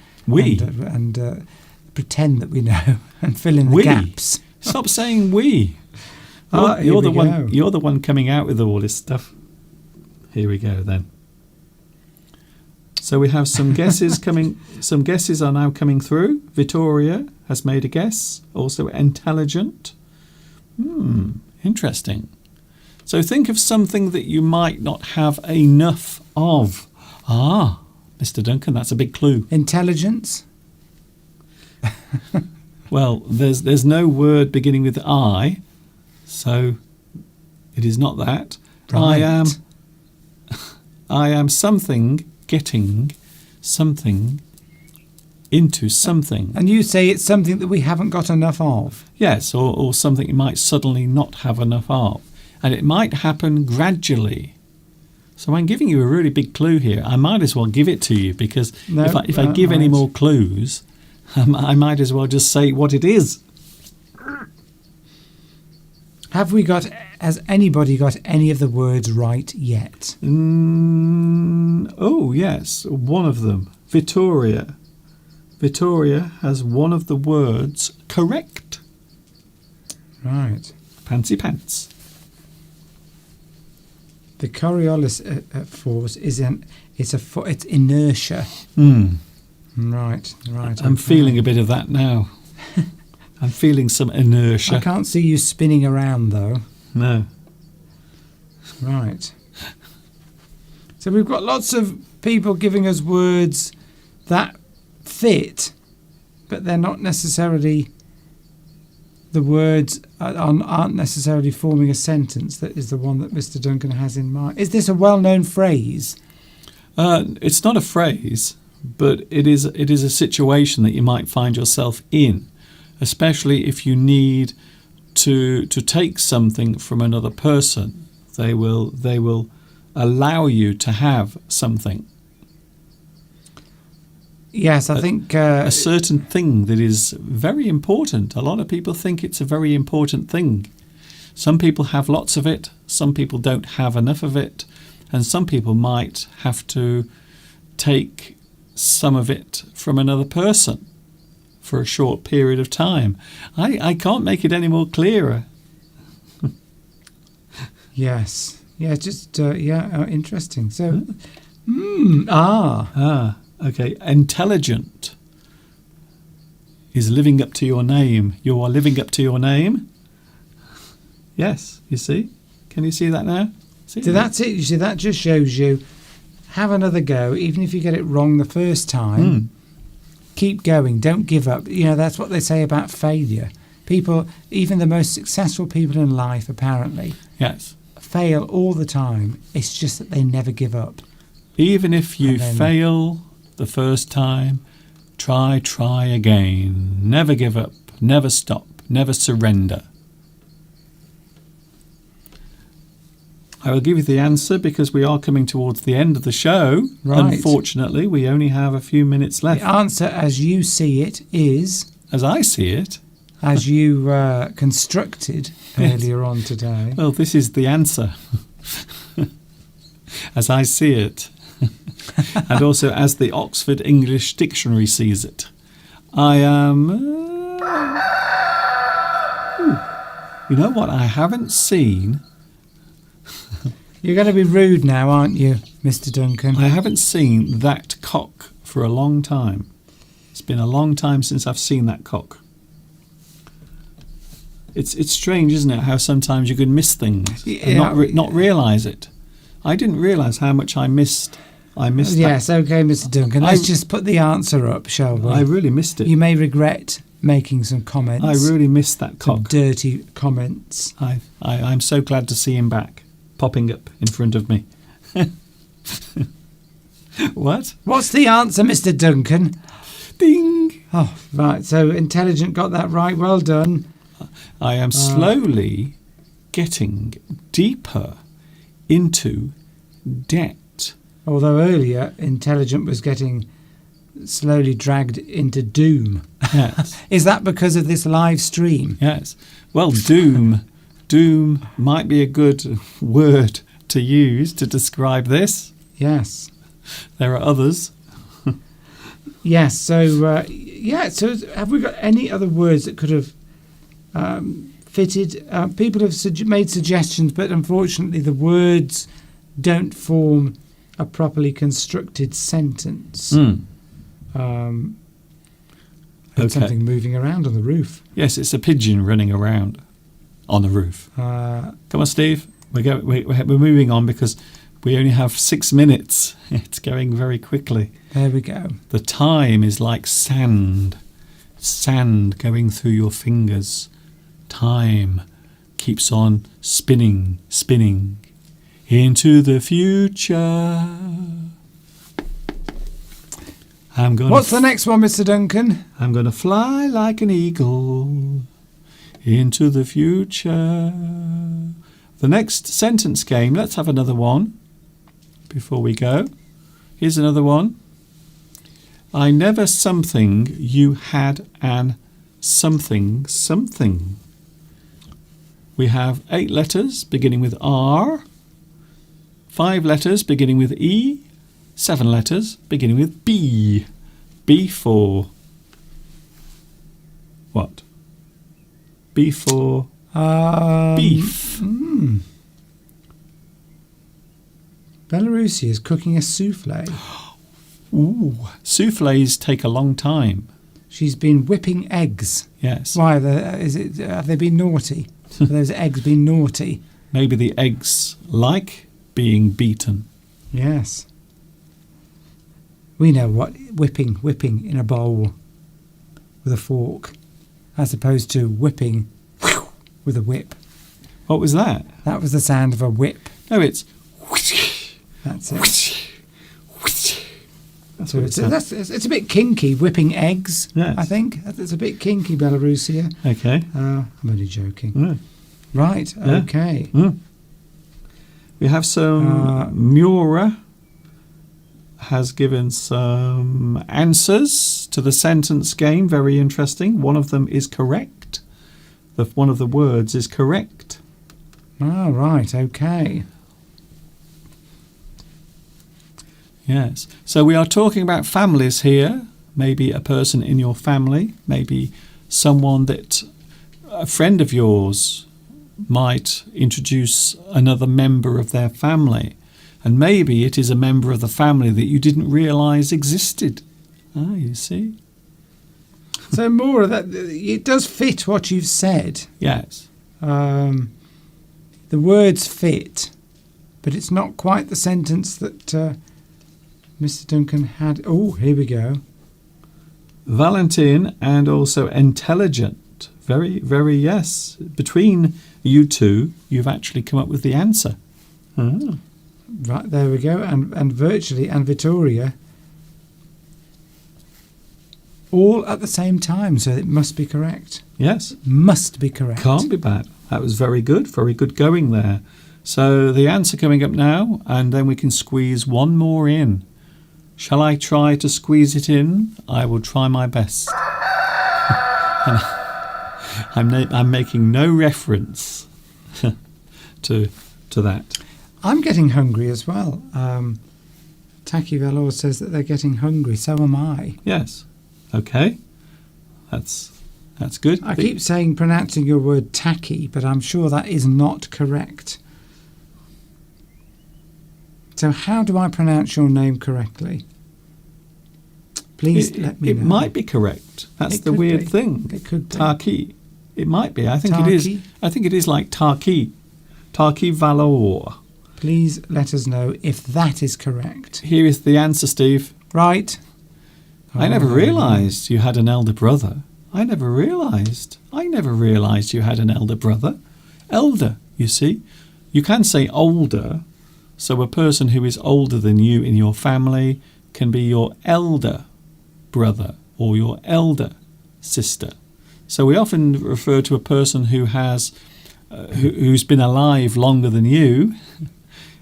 pretend that we know and fill in the gaps. Stop saying we. Oh, You're the one. You're the one coming out with all this stuff. Here we go then. So we have some guesses coming. Some guesses are now coming through. Vittoria has made a guess. Also intelligent. Interesting. So think of something that you might not have enough of. Ah, Mr. Duncan, that's a big clue. Intelligence? Well, there's no word beginning with I, so it is not that. Right. I am something getting something into something. And you say it's something that we haven't got enough of. Yes, or something you might suddenly not have enough of. And it might happen gradually. So I'm giving you a really big clue here. I might as well give it to you because if I give any more clues, I might as well just say what it is. Has anybody got any of the words right yet? Oh, yes, one of them. Vittoria. Vittoria has one of the words correct. Right. Pantsy pants. The Coriolis force it's inertia. Right. I'm feeling a bit of that now. I'm feeling some inertia. I can't see you spinning around though. No. Right. So we've got lots of people giving us words that fit, but they're not necessarily, the words aren't necessarily forming a sentence. That is the one that Mr. Duncan has in mind. Is this a well-known phrase? It's not a phrase, but it is a situation that you might find yourself in, especially if you need to take something from another person. They will allow you to have something. Yes, I think a certain thing that is very important. A lot of people think it's a very important thing. Some people have lots of it, some people don't have enough of it, and some people might have to take some of it from another person for a short period of time. I can't make it any more clearer. Yes. Yeah, just interesting. So Okay, intelligent is living up to your name. You are living up to your name. Yes, you see? Can you see that now? See? So that's it. You see, that just shows you, have another go, even if you get it wrong the first time. Keep going. Don't give up. You know, that's what they say about failure. People, even the most successful people in life, apparently, Yes. fail all the time. It's just that they never give up. Even if you fail the first time, try again. Never give up. Never stop. Never surrender. I will give you the answer because we are coming towards the end of the show. Right. Unfortunately, we only have a few minutes left. The answer, as you see it, is, As I see it, as you constructed earlier on today. well, this is the answer. As I see it. And also as the Oxford English Dictionary sees it. I am... you know what? I haven't seen... You're going to be rude now, aren't you, Mr. Duncan? I haven't seen that cock for a long time. It's been a long time since I've seen that cock. It's strange, isn't it, how sometimes you can miss things and not realise it. I didn't realise how much I missed. Yes, okay, Mr. Duncan. Let's just put the answer up, shall we? I really missed it. You may regret making some comments. I really missed that some cock. dirty comments. I'm so glad to see him back, popping up in front of me. What? What's the answer, Mr. Duncan? Ding! Oh, right. So intelligent got that right. Well done. I am slowly getting deeper into debt. Although earlier, intelligent was getting slowly dragged into doom. Yes. Is that because of this live stream? Yes. Well, doom might be a good word to use to describe this. Yes. There are others. Yes. So, So, have we got any other words that could have fitted? People have made suggestions, but unfortunately, the words don't form a properly constructed sentence. There's something moving around on the roof. Yes, it's a pigeon running around on the roof. Come on, Steve. We're moving on because we only have 6 minutes. It's going very quickly. There we go. The time is like sand going through your fingers. Time keeps on spinning into the future. What's the next one, Mr. Duncan? I'm going to fly like an eagle into the future. The next sentence game, let's have another one before we go. Here's another one. I never something, you had an something. We have 8 letters beginning with R, 5 letters beginning with E, 7 letters beginning with B. B for what? B for beef. Belarusia is cooking a souffle. Ooh, souffles take a long time. She's been whipping eggs. Yes. Why? Have they been naughty? Have those eggs been naughty? Maybe the eggs like being beaten. Yes. We know what whipping in a bowl with a fork, as opposed to whipping with a whip. What was that? That was the sound of a whip. No, it's... That's it. That's So what it's a bit kinky, whipping eggs, Yes. I think. It's a bit kinky, Belarusia. Okay. I'm only joking. Mm. Right, Yeah. okay. Mm. We have some... Mura has given some answers to the sentence game. Very interesting. One of them is correct. One of the words is correct. Oh, right, okay. Yes. So we are talking about families here. Maybe a person in your family. Maybe someone that a friend of yours might introduce another member of their family. And maybe it is a member of the family that you didn't realise existed. Ah, you see? So, Maura, it does fit what you've said. Yes. The words fit, but it's not quite the sentence that Mr. Duncan had. Oh, here we go. Valentin and also intelligent. Very, very yes. Between you two, you've actually come up with the answer. Ah. Right, there we go. And virtually, and Vittoria, all at the same time, so it must be correct. Yes. Must be correct. Can't be bad. That was very good going there. So the answer coming up now, and then we can squeeze one more in. Shall I try to squeeze it in? I will try my best. I'm making no reference to that. I'm getting hungry as well. Taki Valor says that they're getting hungry. So am I. Yes. Okay. That's good. I keep saying pronouncing your word tacky, but I'm sure that is not correct. So how do I pronounce your name correctly? Please let me know. It might be correct. That's the weird thing. It could be. Tarki. It might be. I think it Tarki? is. I think it is like Tarki. Tarki Valor. Please let us know if that is correct. Here is the answer, Steve. Right. I never realised you had an elder brother. I never realised you had an elder brother. Elder, you see. You can say older. So a person who is older than you in your family can be your elder brother or your elder sister. So we often refer to a person who has who's been alive longer than you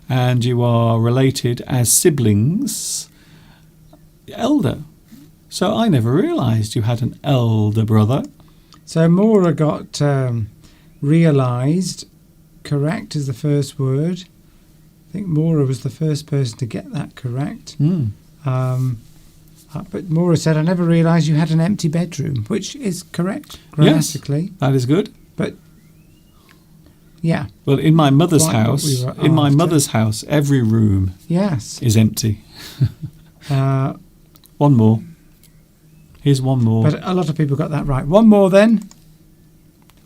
and you are related as siblings, elder. So I never realised you had an elder brother. So Maura got realised. Correct is the first word. I think Maura was the first person to get that correct. But Maura said, I never realised you had an empty bedroom, which is correct grammatically. Yes, that is good. But, yeah. Well, in my mother's Quite what house, we were in my after. mother's house, every room Yes. is empty. Uh, One more. Here's one more. but a lot of people got that right. One more then.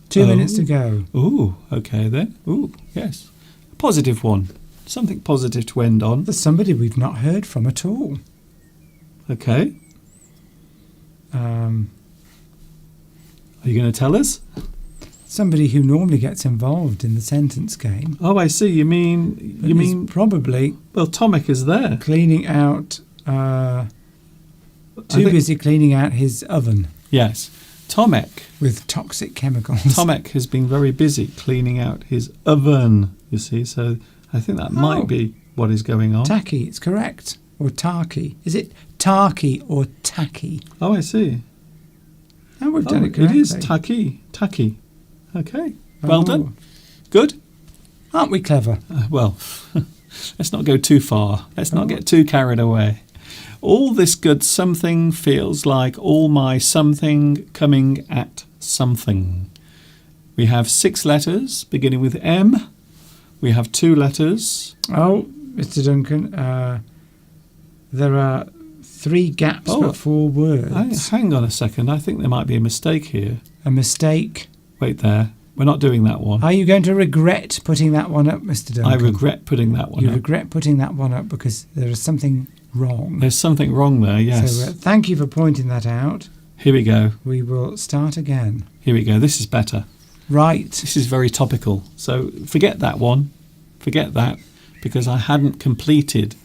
2 minutes to go. Ooh, okay then. Ooh, yes. A positive one. Something positive to end on. There's somebody we've not heard from at all. Okay. Um, Are you going to tell us? somebody who normally gets involved in the sentence game. Oh, I see. You mean Probably well, Tomek is there. cleaning out... too think- busy cleaning out his oven Yes. Tomek. with toxic chemicals. Tomek has been very busy cleaning out his oven, you see. So I think that Oh. might be what is going on. Tacky, it's correct. Or tarky. Is it tarky or tacky? Oh, I see. No, we've Oh, done it it correctly. is Taki. Taki. Okay. Well done. Good? Aren't we clever? Well, let's not go too far. Let's not get too carried away. All this good something feels like all my something coming at something. We have 6 letters beginning with M. We have 2 letters. Oh, Mr. Duncan, there are 3 gaps but 4 words. Hang on a second. I think there might be a mistake here. A mistake. Wait there. We're not doing that one. Are you going to regret putting that one up, Mr. Duncan? I regret putting that one You up. regret putting that one up because there is something wrong. There's something wrong there, yes. So thank you for pointing that out. Here we go. We will start again. Here we go. This is better. Right. This is very topical. So forget that one. Forget that, because I hadn't completed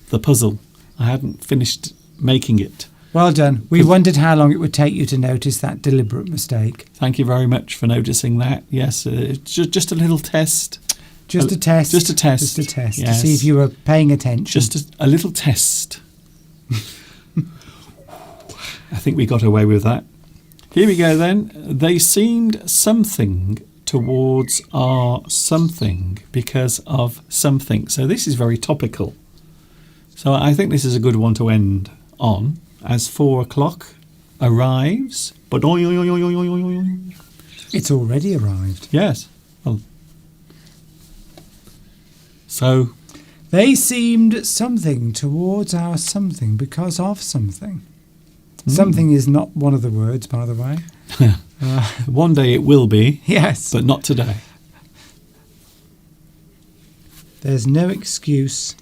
the puzzle. I hadn't finished making it. Well done. We wondered how long it would take you to notice that deliberate mistake. Thank you very much for noticing that. Yes, just a little test. Just a test. Just a test. Just a test Yes. to see if you were paying attention. Just a little test. I think we got away with that. Here we go then. They seemed something towards our something because of something. So this is very topical. So I think this is a good one to end on. As 4 o'clock arrives. It's already arrived. Yes. Well, so They seemed something towards our something because of something. Something is not one of the words, by the way. one day it will be, Yes. but not today. There's no excuse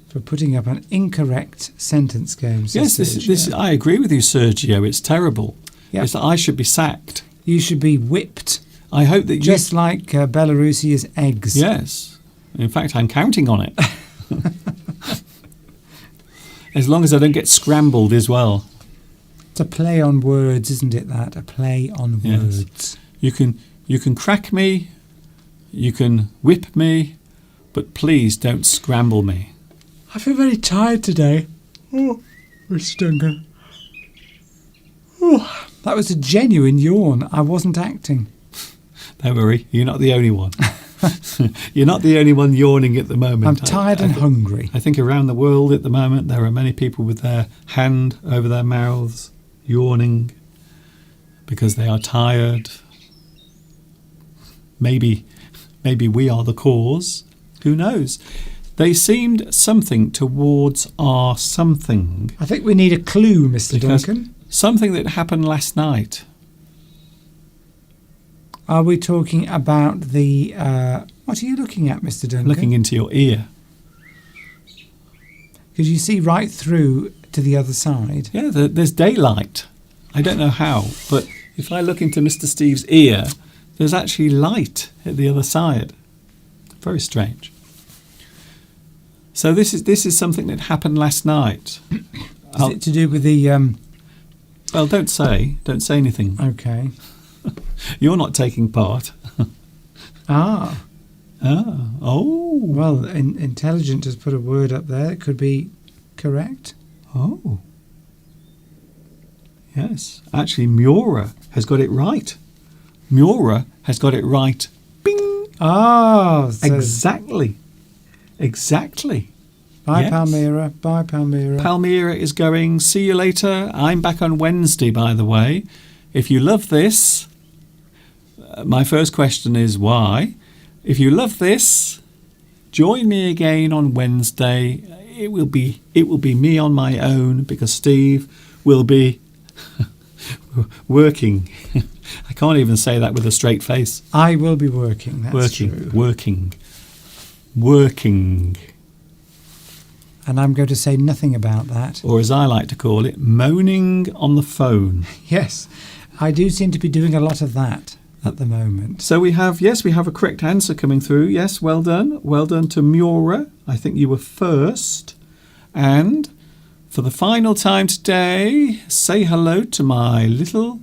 for putting up an incorrect sentence game. Yes, this I agree with you, Sergio. It's terrible. Yep. It's that I should be sacked. You should be whipped, I hope that just like Belarusia's eggs. Yes. In fact, I'm counting on it. As long as I don't get scrambled as well. It's a play on words, isn't it, that? A play on Yes. words. You can crack me, you can whip me, but please don't scramble me. I feel very tired today. Oh, Mr. Duncan. Oh, that was a genuine yawn. I wasn't acting. Don't worry, you're not the only one. You're not the only one yawning at the moment. I'm tired and hungry. I think around the world at the moment there are many people with their hand over their mouths, yawning because they are tired. Maybe we are the cause. Who knows? They seemed something towards our something. I think we need a clue, Mr. Because Duncan. something that happened last night. Are we talking about the... what are you looking at, Mr. Duncan? Looking into your ear. Because you see right through to the other side. Yeah, there's daylight. I don't know how, but if I look into Mr. Steve's ear, there's actually light at the other side. Very strange. So this is something that happened last night. Is it to do with the... Well, don't say anything. Okay. You're not taking part. Ah. Oh. Well, intelligent has put a word up there. It could be correct. Oh. Yes. Actually, Miura has got it right. Miura has got it right. Bing. Ah. So Exactly. bye, Yes. Palmyra. Bye, Palmyra. Palmyra is going, see you later. I'm back on Wednesday, by the way. If you love this, my first question is why? If you love this, join me again on Wednesday. It will be me on my own because Steve will be working. I can't even say that with a straight face. I will be working. That's true. Working. And I'm going to say nothing about that. Or as I like to call it, moaning on the phone. Yes, I do seem to be doing a lot of that at the moment. So we have a correct answer coming through. Yes, well done. Well done to Miura. I think you were first. And for the final time today, say hello to my little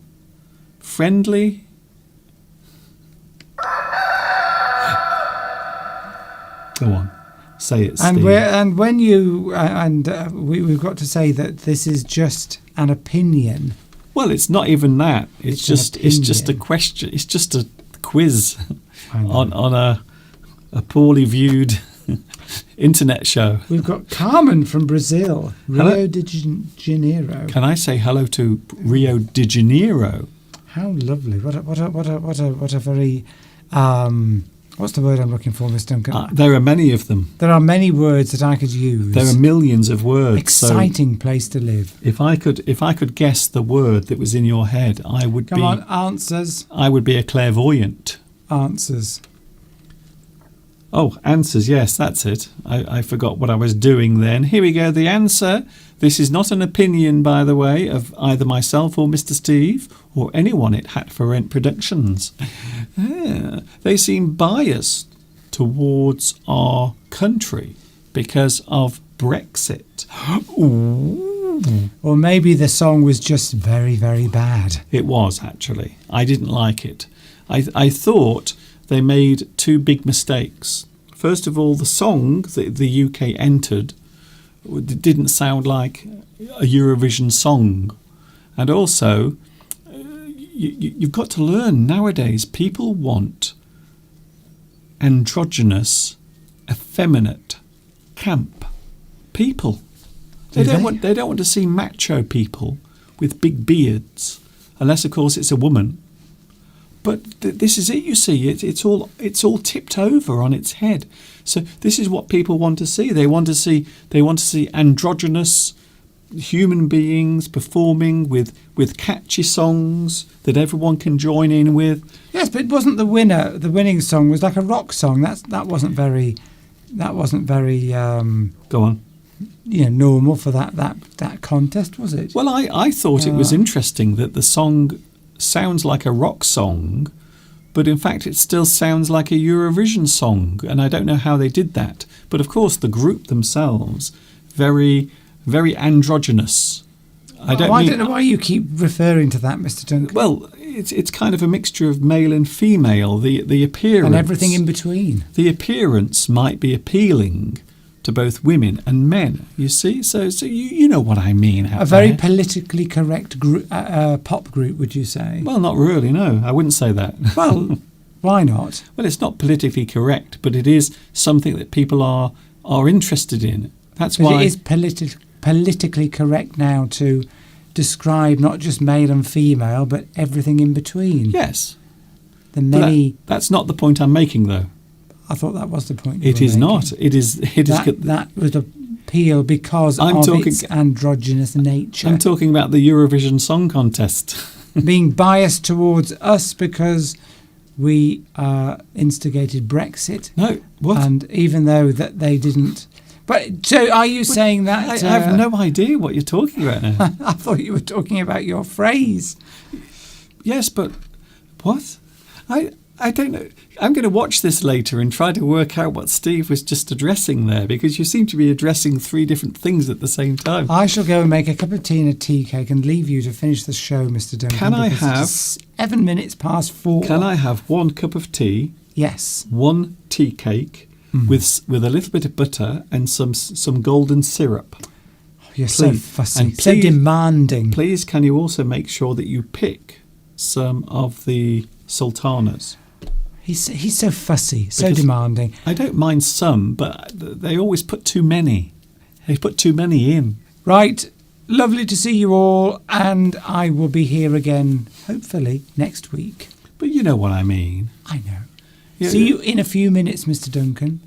friendly... Go on. Say it, Steve. We've got to say that this is just an opinion. Well, it's not even that. It's an just a opinion. question. It's just a quiz. I know. on a poorly viewed internet show. We've got Carmen from Brazil, Hello. Rio de Janeiro. Can I say hello to Rio de Janeiro? How lovely! What a very what's the word I'm looking for, Miss Duncan? There are many of them. There are many words that I could use. There are millions of words. Exciting place to live. So if I could guess the word that was in your head, I would Come on, answers. I would be a clairvoyant. Answers. Oh, answers. Yes, that's it. I forgot what I was doing then. Here we go. The answer. This is not an opinion, by the way, of either myself or Mr. Steve or anyone at Hat for Rent Productions. They seem biased towards our country because of Brexit. Ooh. Or maybe the song was just very, very bad. It was, actually. I didn't like it. I thought they made two big mistakes. First of all, the song that the UK entered didn't sound like a Eurovision song. And also, you've got to learn nowadays, people want androgynous, effeminate, camp people. They don't want to see macho people with big beards, unless of course it's a woman. But this is it. You see, it's all tipped over on its head. So this is what people want to see. They want to see androgynous human beings performing with catchy songs that everyone can join in with. Yes, but it wasn't the winner. The winning song was like a rock song. That wasn't very. Go on. Normal for that contest, was it? Well, I thought it was interesting that the song sounds like a rock song, but in fact it still sounds like a Eurovision song, and I don't know how they did that. But of course the group themselves, very, very androgynous. I don't know why you keep referring to that, Mr. Duncan. Well, it's kind of a mixture of male and female. The appearance and everything in between. The appearance might be appealing to both women and men, you see. So you know what I mean. A very politically correct pop group, would you say? Well, not really, no. I wouldn't say that. Well, why not? Well, it's not politically correct, but it is something that people are interested in. That's why it is politically correct now to describe not just male and female, but everything in between. Yes. That's not the point I'm making, though. I thought that was the point. It is not. It is. That was appeal because of its androgynous nature. I'm talking about the Eurovision Song Contest. Being biased towards us because we instigated Brexit. No, what? And even though that they didn't. But so are you saying that? I have no idea what you're talking about now. I thought you were talking about your phrase. Yes, but what? I don't know. I'm going to watch this later and try to work out what Steve was just addressing there, because you seem to be addressing three different things at the same time. I shall go and make a cup of tea and a tea cake and leave you to finish the show, Mr. Duncan. Can I have 7 minutes past 4? Can I have 1 cup of tea? Yes. 1 tea cake with a little bit of butter and some golden syrup. Oh, you're so fussy, and so demanding. Please, can you also make sure that you pick some of the sultanas? He's so fussy, so demanding. I don't mind some, but they always put too many. They put too many in. Right. Lovely to see you all, and I will be here again, hopefully, next week. But you know what I mean. I know. See you in a few minutes, Mr. Duncan.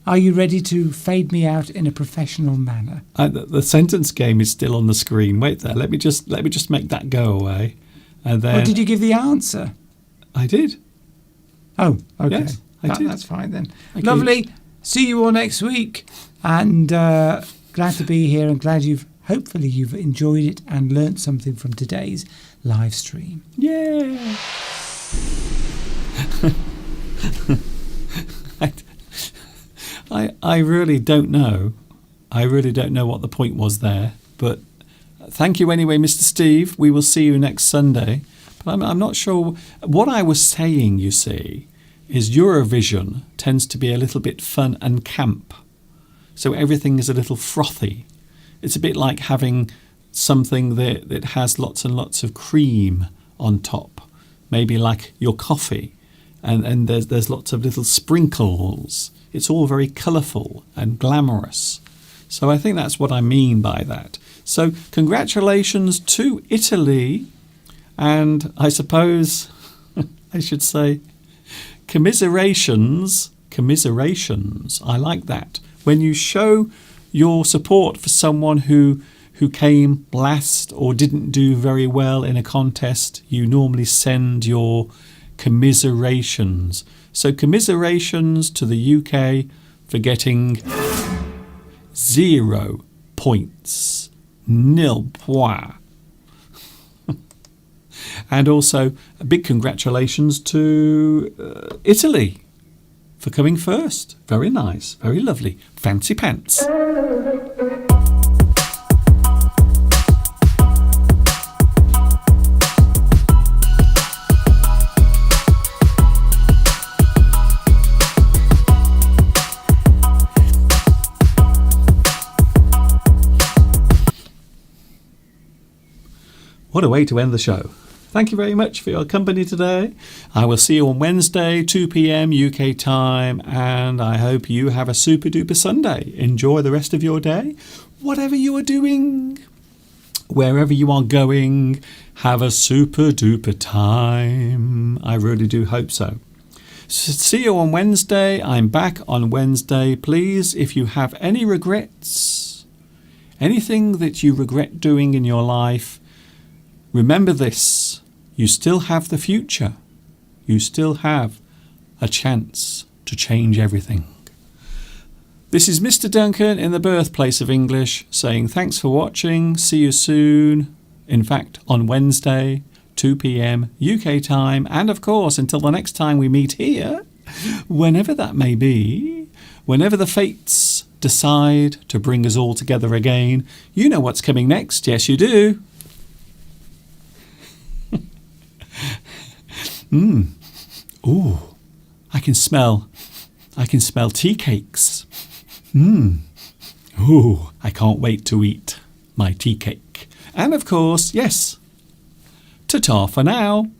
Are you ready to fade me out in a professional manner? The sentence game is still on the screen. Wait there. Let me just make that go away. And then. Or did you give the answer? I did. Oh, okay. Yes, I did. That's fine then. Thank Lovely. you. See you all next week. And glad to be here, and glad hopefully you've enjoyed it and learnt something from today's live stream. Yeah. I really don't know. I really don't know what the point was there. But thank you anyway, Mr. Steve. We will see you next Sunday. But I'm not sure. What I was saying, you see, is Eurovision tends to be a little bit fun and camp. So everything is a little frothy. It's a bit like having something that has lots and lots of cream on top. Maybe like your coffee. and there's lots of little sprinkles. It's all very colourful and glamorous. So I think that's what I mean by that. So congratulations to Italy, and I suppose I should say commiserations. I like that. When you show your support for someone who came last or didn't do very well in a contest, you normally send your commiserations. So commiserations to the UK for getting 0 points. Nil point. And also a big congratulations to Italy for coming first. Very nice, very lovely. Fancy pants. What a way to end the show. Thank you very much for your company today. I will see you on Wednesday, 2 p.m. UK time, and I hope you have a super duper Sunday. Enjoy the rest of your day. Whatever you are doing, wherever you are going, have a super duper time. I really do hope so. See you on Wednesday. I'm back on Wednesday. Please, if you have any regrets, anything that you regret doing in your life, remember this, you still have the future. You still have a chance to change everything. This is Mr. Duncan in the birthplace of English saying thanks for watching. See you soon. In fact, on Wednesday, 2 p.m. UK time. And of course, until the next time we meet here, whenever that may be, whenever the fates decide to bring us all together again, you know what's coming next. Yes, you do. Ooh, I can smell tea cakes. Ooh, I can't wait to eat my tea cake. And of course, yes, ta-ta for now.